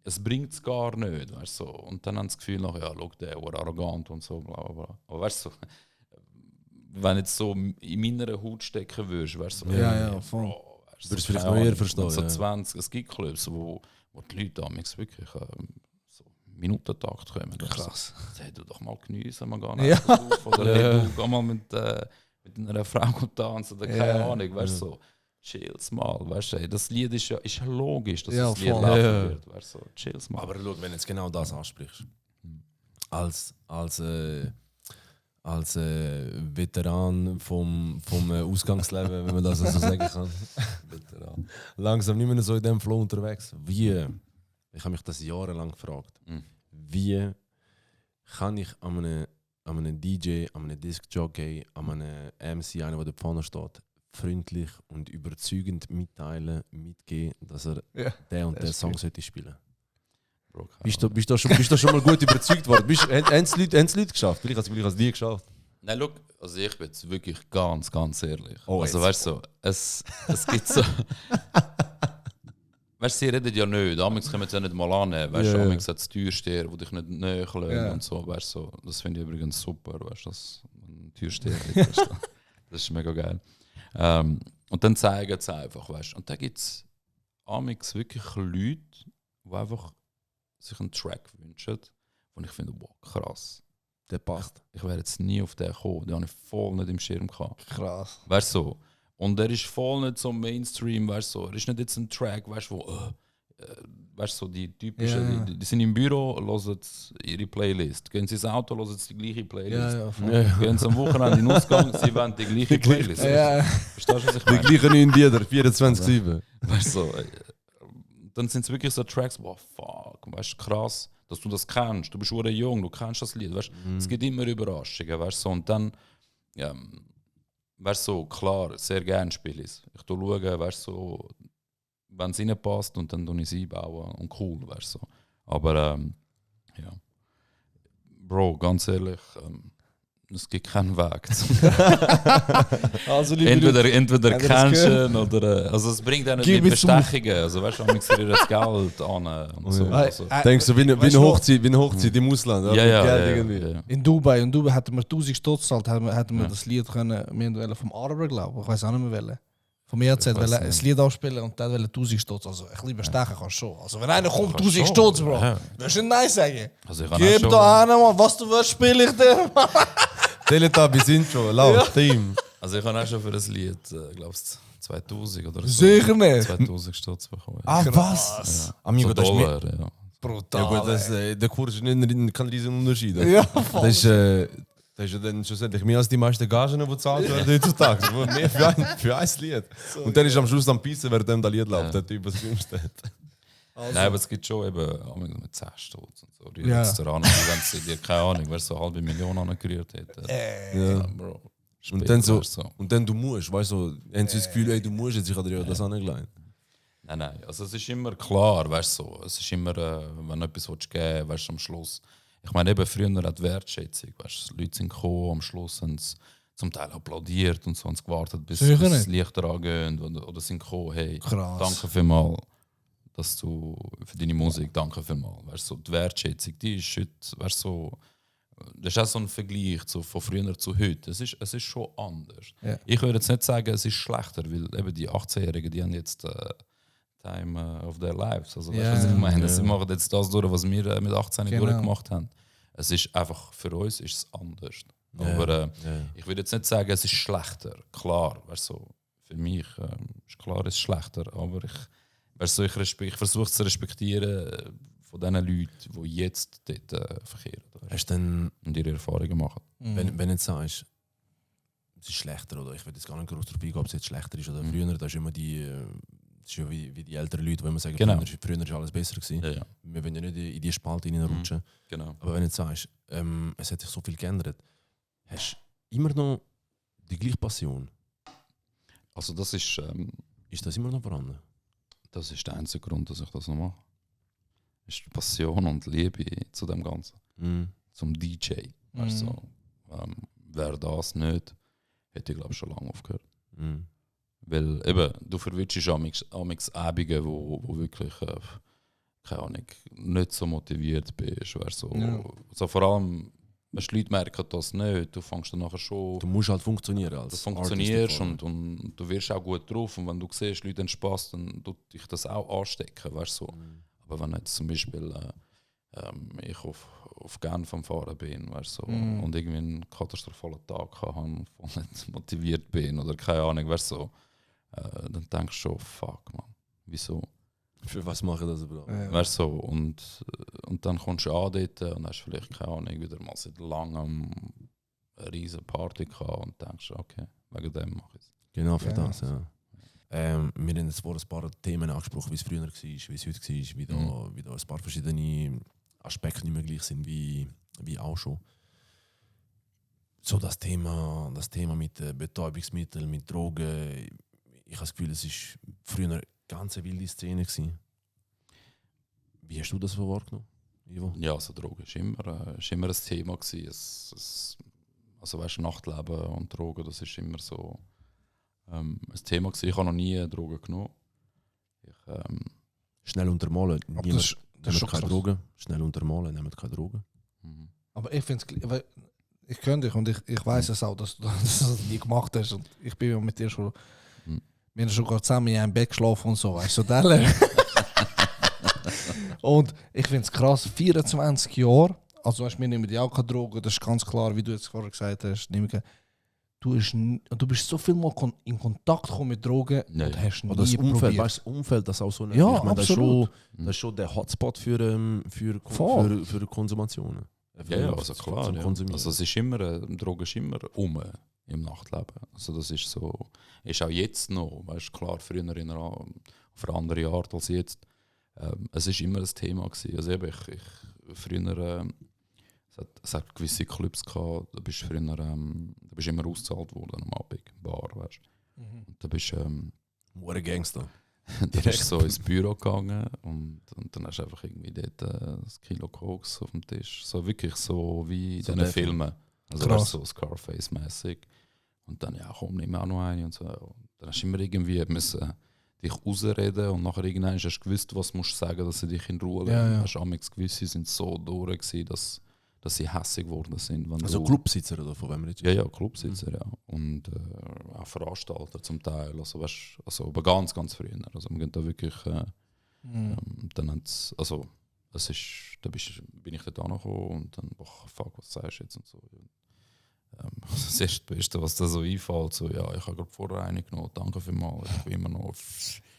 Es bringt es gar nicht, weißt so. Und dann haben sie das Gefühl, ja, schau, der ist arrogant und so, bla bla bla. Aber weißt du, so, wenn du jetzt so in meiner Haut stecken würdest, weißt du, so, voll. weißt du, Würdest so, vielleicht keine noch eher Ahnung, verstehen, So ja. 20, es gibt Clubs, wo die Leute damals wirklich so Minutentakt kommen. Krass. So, hey, du doch mal geniessen, man gar nicht Ja. auf. Oder hey, du geh mal mit einer Frau tanzen oder keine Ahnung, weißt du, so. Chills mal, weißt du, das Lied ist ja logisch, dass das Lied voll. laufen wird, weißt du, so, chills mal. Aber schau, wenn du jetzt genau das ansprichst, als Veteran vom Ausgangsleben, wenn man das so sagen kann, Veteran. Langsam nicht mehr so in dem Flow unterwegs. Ich habe mich das jahrelang gefragt, wie kann ich an einem DJ, an einem Disc-Jockey, an einem MC, einer, der da vorne steht, freundlich und überzeugend mitgeben, dass er den und den Song sollte spielen. Bro, Bist du schon mal gut überzeugt worden? Haben es Leute geschafft? Vielleicht hast du die geschafft. Nein, look, also ich bin jetzt wirklich ganz, ganz ehrlich. Oh, also jetzt. weißt du, so, es gibt so... Weißt du, sie reden ja nicht, damals kommen sie ja nicht mal an, weißt du, damals hat es Türsteher, die dich nicht näher und so, weißt du, so. Das finde ich übrigens super, weißt du, dass ein Türsteher ist, das ist mega geil. Und dann zeigen sie einfach, weißt du, und da gibt es damals wirklich Leute, die einfach sich einen Track wünschen, und ich finde, wow, krass. Der passt. Ich wäre jetzt nie auf den gekommen, den habe ich voll nicht im Schirm gehabt. Krass. Weißt du so? Und er ist voll nicht so Mainstream, weißt du so. Er ist nicht jetzt ein Track, weißt du, wo, weißt du, so die typischen, die sind im Büro, hören ihre Playlist. Gehen sie ins Auto, hören sie die gleiche Playlist. Gehen sie am Wochenende in den Ausgang, sie wollen die gleiche Playlist. Ja. Verstehst du, was ich Die meine? gleichen 9 Lieder, 24/7. Weißt du, so, dann sind es wirklich so Tracks, wow, fuck, weißt du, krass, dass du das kennst. Du bist schon jung, du kennst das Lied, weißt du. Es gibt immer Überraschungen, weißt du, so. Und dann, ja, weißt du, so, klar, sehr gerne spiele ich es. Ich schaue, weißt du, so, wenn es reinpasst und dann tue ich es einbauen und cool, weißt du. So. Aber, ja. Bro, ganz ehrlich, es gibt keinen Weg. Also, liebe entweder Habt ihr das kennst du gehört? ihn oder. Also, es bringt einen Gib mit es zum- Bestechungen. Also, weißt du, manchmal kriegt das Geld an. Und so. Ja. Also, Denkst du, wie eine Weißt du noch, Hochzeit im Ausland? ja, mit ja, Geld ja, irgendwie. ja. in Dubai hätten wir 1000 Stutz gezahlt, hätten wir das Lied können, wir wollten vom Arbor, glaube ich weiß auch nicht mehr welchen. Vom ERZ Ich weiss wollen ein nicht. Lied aufspielen und dann wollen 1000 Stutz. Also ein bisschen bestechen kannst du schon. Also wenn einer kommt, Kannst 1000 schon, Stutz, Bro, ja. wirst du nicht Nein sagen. Also, ich habe Gib auch da schon, einen, Mann, was du willst, spiele ich dir. Teletubbies Intro, laut, Team. also ich habe auch schon für das Lied, glaube ich, 2000 oder so. Sicher nicht. 2000 Stutz bekommen. Ah, Krass. was? Amigo, so das ist mir... Dollar, ja. Brutal. Ja gut, der Kurs ist nicht kein riesiger Unterschied. Ja, Das ist ja dann schlussendlich mehr als die meisten Gagen, die gezahlt werden heutzutage. So, mehr für ein Lied. Und dann ist am Schluss am Pissen, während das Lied läuft, der Typ, was gewünscht hat. Also, Nein, aber es gibt schon eben mit 10 Stutz und so. Die Ja. Restaurants, wenn sie dir, keine Ahnung, wer so eine halbe Million angerührt hätte. Ja. Bro. Und dann so, Weißt du, und dann du musst, weißt du, haben sie das Gefühl, ey, du musst jetzt, ich habe dir ja das angelegt. Nein, also es ist immer klar, weißt du, so. Es ist immer, wenn du etwas geben willst, weißt du, am Schluss. Ich meine, eben früher hat die Wertschätzung, weißt du, die Leute sind gekommen, am Schluss haben sie zum Teil applaudiert und so haben sie gewartet, bis Sicher das nicht. Licht angeht oder sind gekommen, hey, Krass. danke vielmals, dass du für deine Musik, danke vielmals. Weißt du, so, die Wertschätzung, die ist heute, weißt du, so, das ist auch so ein Vergleich so, von früher zu heute. Es ist schon anders. Ja. Ich würde jetzt nicht sagen, es ist schlechter, weil eben die 18-Jährigen, die haben jetzt Time of their lives. Also, weißt du, was ich meine? Sie machen jetzt das durch, was wir mit 18 Genau. durchgemacht haben. Es ist einfach, für uns ist es anders. Aber ich würde jetzt nicht sagen, es ist schlechter. Klar, weißt du, für mich ist klar, es ist schlechter. Aber ich versuche es zu respektieren von den Leuten, die jetzt dort verkehren. Hast du dann, Und ihre Erfahrungen machen. wenn du jetzt sagst, es ist schlechter, oder ich will jetzt gar nicht groß drauf eingehen, ob es jetzt schlechter ist oder früher, das ist immer das ist ja wie die älteren Leute, wenn man sagen, Genau. früher ist alles besser gewesen. Ja. Wir wollen ja nicht in die Spalte hineinrutschen. Genau. Aber wenn du jetzt sagst, es hat sich so viel geändert, hast du immer noch die gleiche Passion? Also das ist Ist das immer noch vorhanden? der einzige Grund, dass ich das noch mache. Ist die Passion und Liebe zu dem Ganzen. Zum DJ. Weißt du, so, wäre das nicht, hätte ich glaube schon lange aufgehört. Weil eben, du verwünschst amix Abende, wo wirklich, keine Ahnung, nicht so motiviert bist. Weißt, so, Ja. so vor allem, wenn die Leute merken das nicht, du fängst dann nachher schon... Du musst halt funktionieren als Du funktionierst Artist. und du wirst auch gut drauf. Und wenn du siehst, Leute haben Spass, dann tut dich das auch anstecken. Weißt, so. Aber wenn jetzt zum Beispiel ich auf Genf am Fahren bin, weißt, so, und irgendwie einen katastrophalen Tag habe und nicht motiviert bin oder keine Ahnung, weißt, so, dann denkst du schon, fuck man, wieso? Für was mache ich das überhaupt? Ja. Weißt, so, und dann kommst du an dort und hast vielleicht, keine Ahnung, wieder mal seit langem eine riesen Party gehabt und denkst, okay, wegen dem mache ich es. Genau für Ja. das, ja. Wir haben jetzt vorhin ein paar Themen angesprochen, wie es früher war, wie es heute war, wie da ein paar verschiedene Aspekte nicht mehr gleich sind wie auch schon. So das Thema mit Betäubungsmitteln, mit Drogen, ich habe das Gefühl, es war früher eine ganz wilde Szene gewesen. Wie hast du das so wahrgenommen, Ivo? Ja, also Drogen ist immer ein Thema gewesen. Also weißt du, Nachtleben und Drogen, das ist immer so ein Thema gewesen. Ich habe noch nie Drogen genommen. Schnell untermalen, Aber niemand das ist schon nimmt keine krass. Drogen. Schnell untermalen, nehmt keine Drogen. Aber ich finde es, ich kenne dich und ich weiß es auch, dass du das nie gemacht hast. Und ich bin ja mit dir schon, wir haben schon gerade zusammen in einem Bett geschlafen und so, weißt du, so Und ich finde es krass, 24 Jahre, also hast du mir nicht mehr die Drogen, das ist ganz klar, wie du jetzt vorher gesagt hast, du bist so viel mal in Kontakt gekommen mit Drogen Ja, und ja. hast nie Oder das Umfeld, probiert. weißt du, das Umfeld, das auch so nicht. Ja, ich meine, absolut. Das ist schon der Hotspot für Voll. Konsumationen. Ja, also klar. Zum Ja. Konsumieren. Also es ist immer, Drogen ist immer im Nachtleben. Also das ist so, ist auch jetzt noch, weißt du, klar, früher auf eine andere Art als jetzt. Es ist immer ein Thema gewesen. Also eben, früher, es hat gewisse Clubs gehabt, da bist früher, da bist immer ausgezahlt worden am Abend, Bar, weißt du. Und da bist What Gangster. da bist du so ins Büro gegangen und dann hast du einfach irgendwie dort das Kilo Koks auf dem Tisch. So wirklich so wie in So diesen der Filmen. Also Krass. weißt, so Scarface-mäßig. Und dann, ja komm, nimm auch noch eine und so. Und dann hast du immer irgendwie müssen dich ausreden und nachher irgendwann hast du gewusst, was musst du sagen, dass sie dich in Ruhe lassen. Ja, ja. Hast du amigs gewusst, sie sind so durch gewesen, dass sie hässig geworden sind. Wenn Also du- Clubsitzer oder von wem redest du? ja, Clubsitzer, ja. Und auch Veranstalter zum Teil. Also, weißt, also aber ganz, ganz früher. Also wir gehen da wirklich, dann hat's, also es ist, bin ich dort angekommen und dann, boah, fuck, was sagst du jetzt und so. Das erste Beste, was da so einfällt, so, ja, ich habe gerade vorher eine genommen, danke vielmals, ich bin immer noch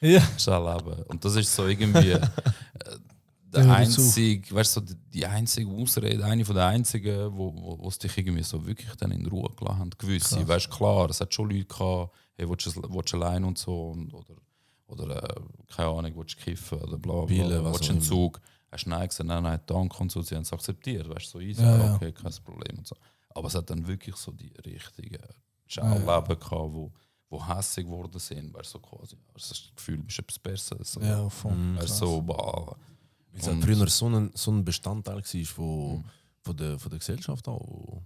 Ja. schnell leben. Und das ist so irgendwie der Ja, dazu. einzige, weißt du, so die einzige Ausrede, eine von den einzigen, wo es dich irgendwie so wirklich dann in Ruhe gelassen haben. Gewisse, Krass. weißt du, klar, es hat schon Leute gehabt, hey, willst du allein und so, oder keine Ahnung, willst du kiffen oder bla bla, Biele, oder was willst du auch einen immer. Zug, hast du nein gesagt, nein, danke und so, sie haben es akzeptiert, weißt du, so easy, Ja, ja. okay, kein Problem und so. Aber es hat dann wirklich so die richtigen Schaulleben gehabt, wo hässig geworden sind, weißt du, so quasi, also das Gefühl, du bist etwas besser, so, Ja, voll. weißt du, so, bah, Weil es halt früher so ein Bestandteil war von der Gesellschaft auch,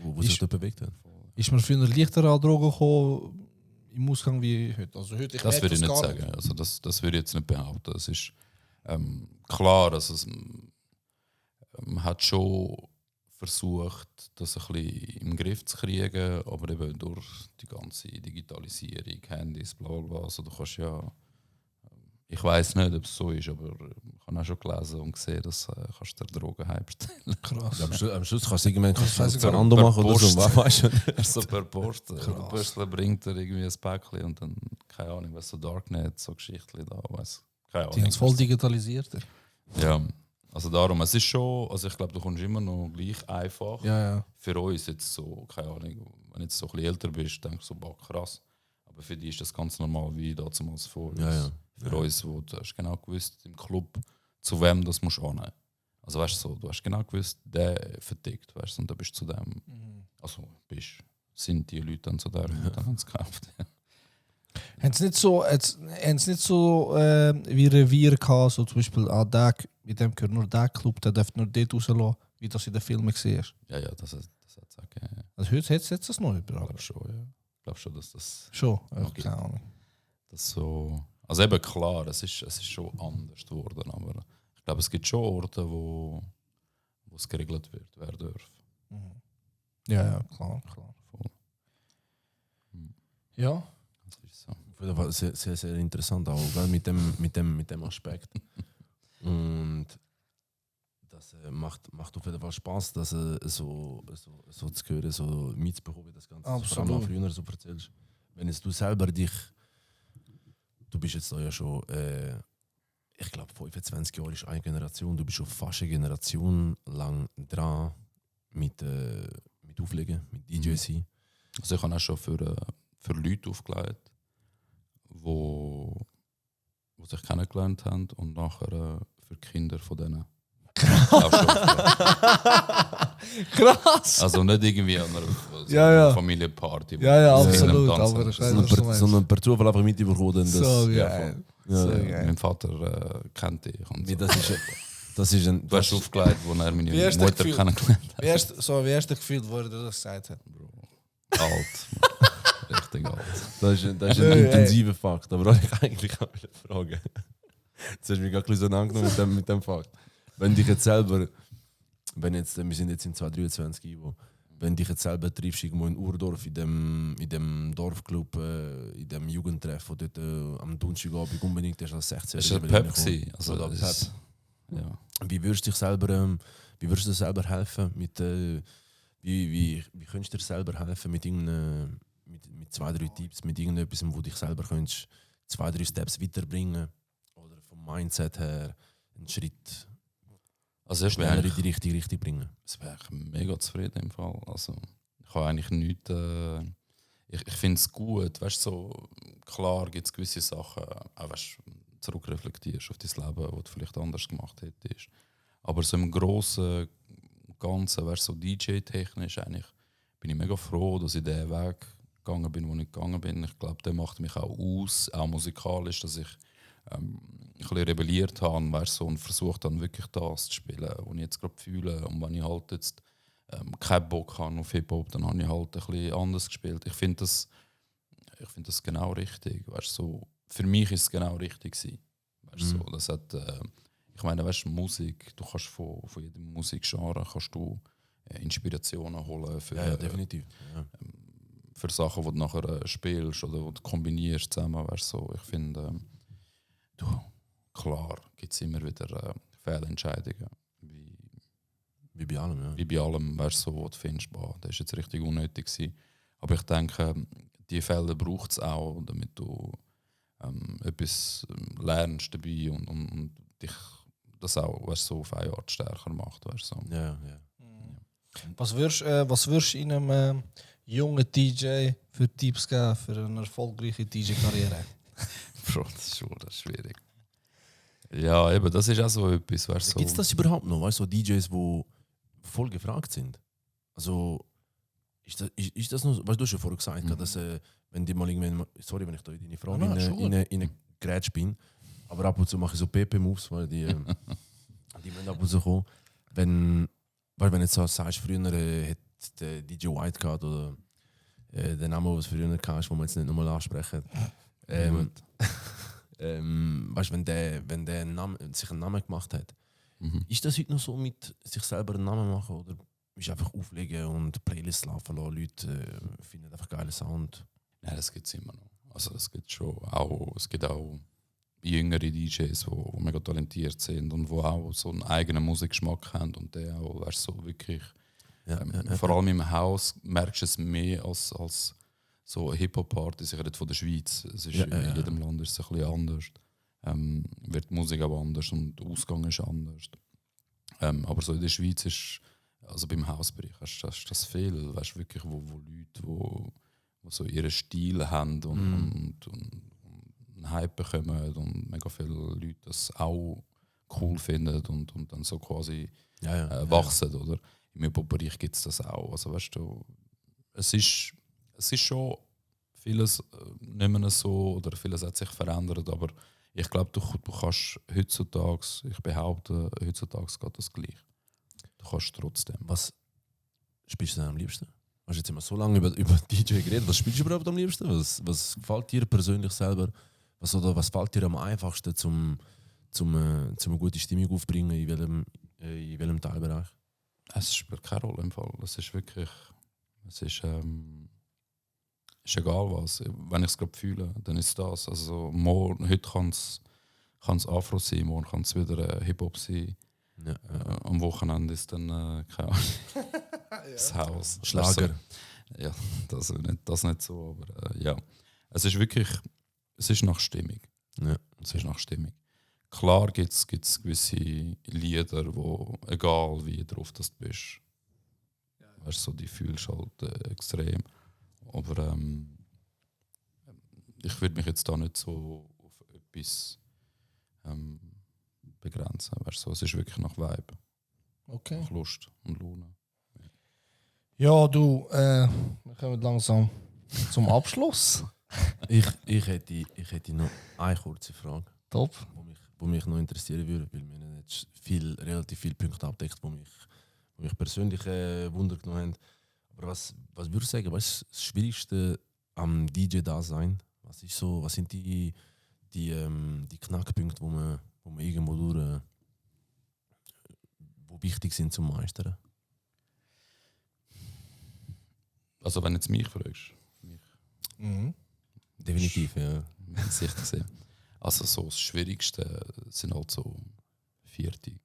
wo sich dort bewegt hat. Ist mir früher leichter an Drogen gekommen im Ausgang wie heute? Also heute Das merke würde ich nicht gar sagen. Also das würde ich jetzt nicht behaupten. Es ist klar, also man hat schon versucht, das ein bisschen im Griff zu kriegen, aber eben durch die ganze Digitalisierung, Handys, bla bla bla. Also du kannst ja, ich weiß nicht, ob es so ist, aber ich habe auch schon gelesen und gesehen, dass kannst du dir Drogen heimstellen. Krass. Am Schluss kannst du irgendwann weiss ich gar Zalando nicht. machen oder so. Per Weißt du nicht? So per Post. Der Krass. Postler bringt dir irgendwie ein Päckchen und dann, keine Ahnung, was so Darknet, so Geschichten da, weiss. Keine Die haben es voll Ahnung. digitalisiert. Ja, also darum, es ist schon, also ich glaube, du kommst immer noch gleich einfach. Ja, ja. Für uns jetzt so, keine Ahnung, wenn du jetzt so ein bisschen älter bist, denkst du so, boah, krass. Aber für dich ist das ganz normal, wie damals vor uns. Ja, ja. Für uns, wo du hast genau gewusst, im Club, zu wem das musst du annehmen. Also weißt du, so, du hast genau gewusst, der vertickt, weißt du, und da bist du zu dem, sind die Leute dann zu der und dann haben sie gekauft. Haben sie nicht so, wie Revier gehabt, so zum Beispiel mit dem gehört nur der Club, der darf nur dort rauslassen, wie das in den Filmen gesehen ist. Ja, das hat es auch gegeben. Also heute hat es jetzt das noch Ich überall. glaube schon, ja. Ich glaube schon, dass das Schon, Okay. keine Ahnung. so. Also eben klar, es ist schon anders geworden, aber ich glaube, es gibt schon Orte, wo es geregelt wird, wer darf. Ja, klar. Voll. Ja. Das ist so. Auf jeden Fall sehr, sehr, sehr interessant auch, gell, mit dem Aspekt. Und das macht auf jeden Fall Spaß, das so zu hören, so mitzubekommen, wie das Ganze. Absolut. Vor allem auch früher so erzählst. Wenn es du selber du bist jetzt da ja schon, ich glaube 25 Jahre ist eine Generation, du bist schon fast eine Generation lang dran mit Auflegen, mit DJ sein. Also ich habe auch schon für Leute aufgelegt, wo sich kennengelernt haben und nachher für Kinder von denen. Auch schon aufgelegt. Krass! Also nicht irgendwie an einer Ja. Familienparty. wo Ja, das Kind am absolut. Tanzen Aber ist. ich weiß, was du meinst. Sondern per Zufall einfach mitbekommen. dass So Ja, geil. Ja, So ja. geil. Mein Vater kennt dich. Und Nee, so. das ist ein. Du hast aufgelegt, wo er meine Wie hast du Mutter das Gefühl? kennengelernt hat. Wie hast du gefühlt, wo er dir das gesagt hat? Alt. Richtig alt. Das ist ein Hey, intensiver Fakt, aber was ich eigentlich auch fragen. Jetzt hast du mich gerade ein bisschen angenommen mit dem Fakt. Wenn dich jetzt selber, wir sind jetzt in 2023 Ivo, wenn dich jetzt selber triffst irgendwo in Urdorf, in dem Dorfclub, in dem Jugendtreff, wo dort am Donnerstagabend unbedingt erst als 16 Es war ein Pep. Also, Oder es Pep. ist- Ja. Wie würdest du dich selber, wie würdest du dir selber helfen? Wie könntest du dir selber helfen mit, mit 2-3 Tipps, mit irgendetwas, wo dich selber könntest 2-3 Steps weiterbringen? Oder vom Mindset her einen Schritt Also ich schneller wäre in die richtige Richtung bringen? mega zufrieden im Fall. Also ich habe eigentlich nichts. Ich finde es gut, weißt du, so, klar gibt es gewisse Sachen, auch weißt, zurückreflektierst auf dein Leben, wo du vielleicht anders gemacht hättest. Aber so im grossen Ganzen, weißt, so DJ-technisch, eigentlich bin ich mega froh, dass ich den Weg gegangen bin, wo ich gegangen bin. Ich glaube, der macht mich auch aus, auch musikalisch, dass ich ein bisschen rebelliert habe, weißt, so, und versucht dann wirklich das zu spielen, was ich jetzt gerade fühle. Und wenn ich halt jetzt keinen Bock habe auf Hip-Hop, dann habe ich halt ein bisschen anders gespielt. Ich finde das genau richtig. Weißt, so, für mich ist es genau richtig gewesen. Weißt, so, das hat, ich meine, weißt, Musik, du kannst von jedem Musikgenre kannst du Inspirationen holen für, Ja, definitiv. Ja. für Sachen, die du nachher spielst oder die du kombinierst zusammen. Weißt, so, ich finde, klar gibt es immer wieder Fehlentscheidungen. Wie bei allem, ja. Wie bei allem, weißt, so, wo du findest, boah, das ist jetzt richtig unnötig gewesen. Aber ich denke, die Fälle braucht es auch, damit du etwas lernst dabei und dich das auch, weißt, so auf eine Art stärker macht. Weißt, so. Ja. Was würdest du einem jungen DJ für Tipps geben für eine erfolgreiche DJ-Karriere? Bro, das ist schwierig. Ja, eben, das ist auch so etwas. Weißt, so. Gibt es das überhaupt noch? Weißt du, so DJs, die voll gefragt sind? Also, ist das noch, weißt du, hast ja vorher gesagt, dass wenn die mal irgendwann, sorry, wenn ich da in deine Frage in Grätsch bin, aber ab und zu mache ich so PP-Moves, weil die müssen ab und zu kommen. Weil wenn du jetzt so sagst, früher hat der DJ White gehabt oder der Name, den es früher hatte, den wir jetzt nicht nochmal ansprechen. Weißt du, wenn der sich einen Namen gemacht hat, ist das heute noch so mit sich selber einen Namen machen oder ist einfach auflegen und Playlists laufen lassen, Leute finden einfach geilen Sound? Nein, das gibt es immer noch. Also es gibt schon auch, es gibt auch jüngere DJs, die mega talentiert sind und die auch so einen eigenen Musikgeschmack haben und der auch, weißt, so wirklich vor allem im Haus merkst du es mehr als so Hip-Hop-Partys, ich rede von der Schweiz. Es ist, in jedem Land ist es ein bisschen anders. Wird die Musik auch anders und der Ausgang ist anders. Aber so in der Schweiz ist, also beim Hausbereich hast du das viel, weißt, wirklich, wo Leute, wo so ihren Stil haben und einen Hype bekommen und mega viele Leute das auch cool finden und dann so quasi wachsen. Oder? Im Hip-Hop-Bereich gibt es das auch. Also, weißt du, es ist schon vieles nicht mehr so oder vieles hat sich verändert, aber ich glaube, du kannst heutzutage, ich behaupte, heutzutage geht das gleich. Du kannst trotzdem. Was spielst du denn am liebsten? Hast du jetzt immer so lange über DJ geredet? Was spielst du überhaupt am liebsten? Was gefällt dir persönlich selber? Was fällt dir am einfachsten, zum eine gute Stimmung aufbringen? In welchem Teilbereich? Es spielt keine Rolle im Fall. Es ist wirklich. Es ist egal was. Wenn ich es gerade fühle, dann ist das. Also heute kann es Afro sein, morgen kann es wieder Hip-Hop sein. Ja. Am Wochenende ist dann, keine Ahnung, das Haus. Schlager. Ja, das nicht so, aber ja. Es ist wirklich, es ist nach Stimmung. Ja. Es ist nach Stimmung. Klar gibt es gewisse Lieder, wo, egal wie drauf du bist, weißt, so, die fühlst halt extrem. Aber ich würde mich jetzt da nicht so auf etwas begrenzen. Weißt, so, es ist wirklich nach Vibe, Okay. nach Lust und Laune. Ja, du, wir kommen langsam zum Abschluss. Ich hätte noch eine kurze Frage, Top. die mich noch interessieren würde, weil wir haben jetzt relativ viele Punkte abdeckt, die mich persönlich Wunder genommen haben. Aber was würdest du sagen, was ist das Schwierigste am DJ-Dasein? Was sind die Knackpunkte, wo man irgendwo durch, wo wichtig sind zum Meistern? Also wenn du jetzt mich fragst, Definitiv, ja. meine Sicht gesehen. Also so das Schwierigste sind halt so Viertig.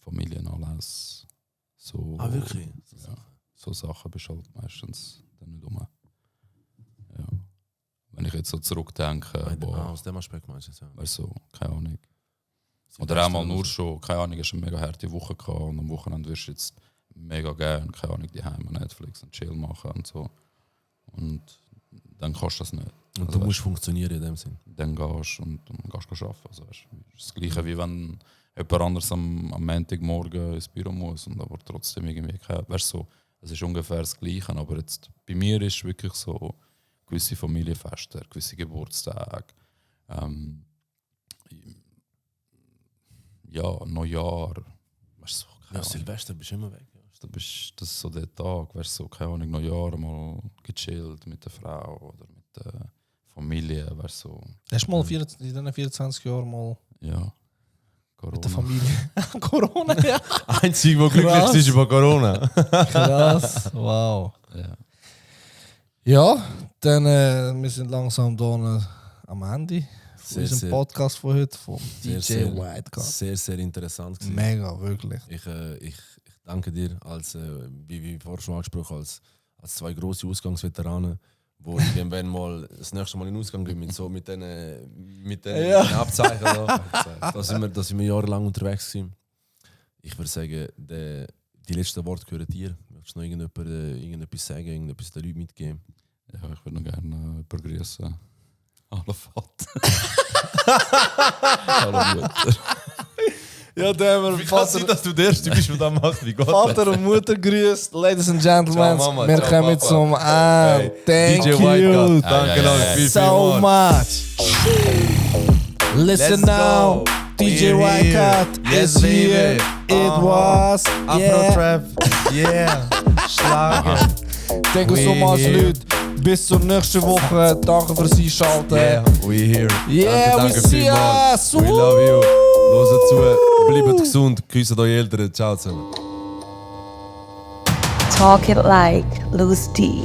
Familienanlässe. So, Ah, wirklich? Ja, so Sachen bist du halt meistens dann nicht rum. Ja. Wenn ich jetzt so zurückdenke, Aus dem Aspekt meinst du jetzt, ja. weißt du, keine Ahnung. Oder auch mal nur schon, keine Ahnung, hast eine mega harte Woche gehabt und am Wochenende wirst du jetzt mega gerne, keine Ahnung, die Heim Netflix und Chill machen und so. Und dann kannst du das nicht. Und Also, du musst funktionieren in dem Sinn. dann gehst und gehst arbeiten. Also, weißt, das ist das Gleiche, wie wenn jemand anders am Montagmorgen ins Büro muss und aber trotzdem irgendwie keine, weißt, so, es ist ungefähr das Gleiche, aber jetzt bei mir ist wirklich so gewisse Familienfeste, gewisse Geburtstage, ja, Neujahr, weißt, so, Ja, Silvester bist du immer weg. Ja. das ist so der Tag, weißt, so, keine Ahnung, Neujahr mal gechillt mit der Frau oder mit der Familie, weißt, so, Hast du mal in diesen 24 Jahren mal ja, mit der Corona. Familie Corona? Ja. Einzig, wo glücklich Krass. ist über Corona. Krass, wow. Ja. Ja, dann wir sind langsam da am Ende von unserem Podcast von heute vom DJ Whitecard. Sehr, sehr interessant gewesen. Mega, wirklich. Ich danke dir, als, wie vorher schon angesprochen, als zwei grosse Ausgangsveteranen, die irgendwann mal das nächste Mal in den Ausgang gehen mit den Ja. Abzeichen. Da sind wir jahrelang unterwegs gewesen. Ich würde sagen, die letzten Worte gehören dir. Möchtest du noch irgendetwas sagen, irgendetwas den Leuten mitgeben? Ja, ich würde noch gerne begrüßen. Hallo Vater. Hallo Mutter. Ja, dann haben wir dass du der Erste bist, der das macht? Wie Gott. Vater und Mutter grüßt. Ladies and Gentlemen, Ciao, Mama. wir Ciao, kommen Papa. zum Ende. Thank DJ you Whitecard. Danke Ja, noch. Viel, so viel much. Listen Let's now. go. DJ We're Whitecard here. is Yes, baby. here. It was. Yeah. Trap. Yeah. Schlager. Thank you so We're much, here. Leute. Bis zur nächsten Woche. Danke fürs Einschalten. Yeah, we here. Yeah, danke we see vielmals. us. We love you. Hört zu, bleibt gesund, küsst eure Eltern. Ciao zusammen. Talk it like Loose D.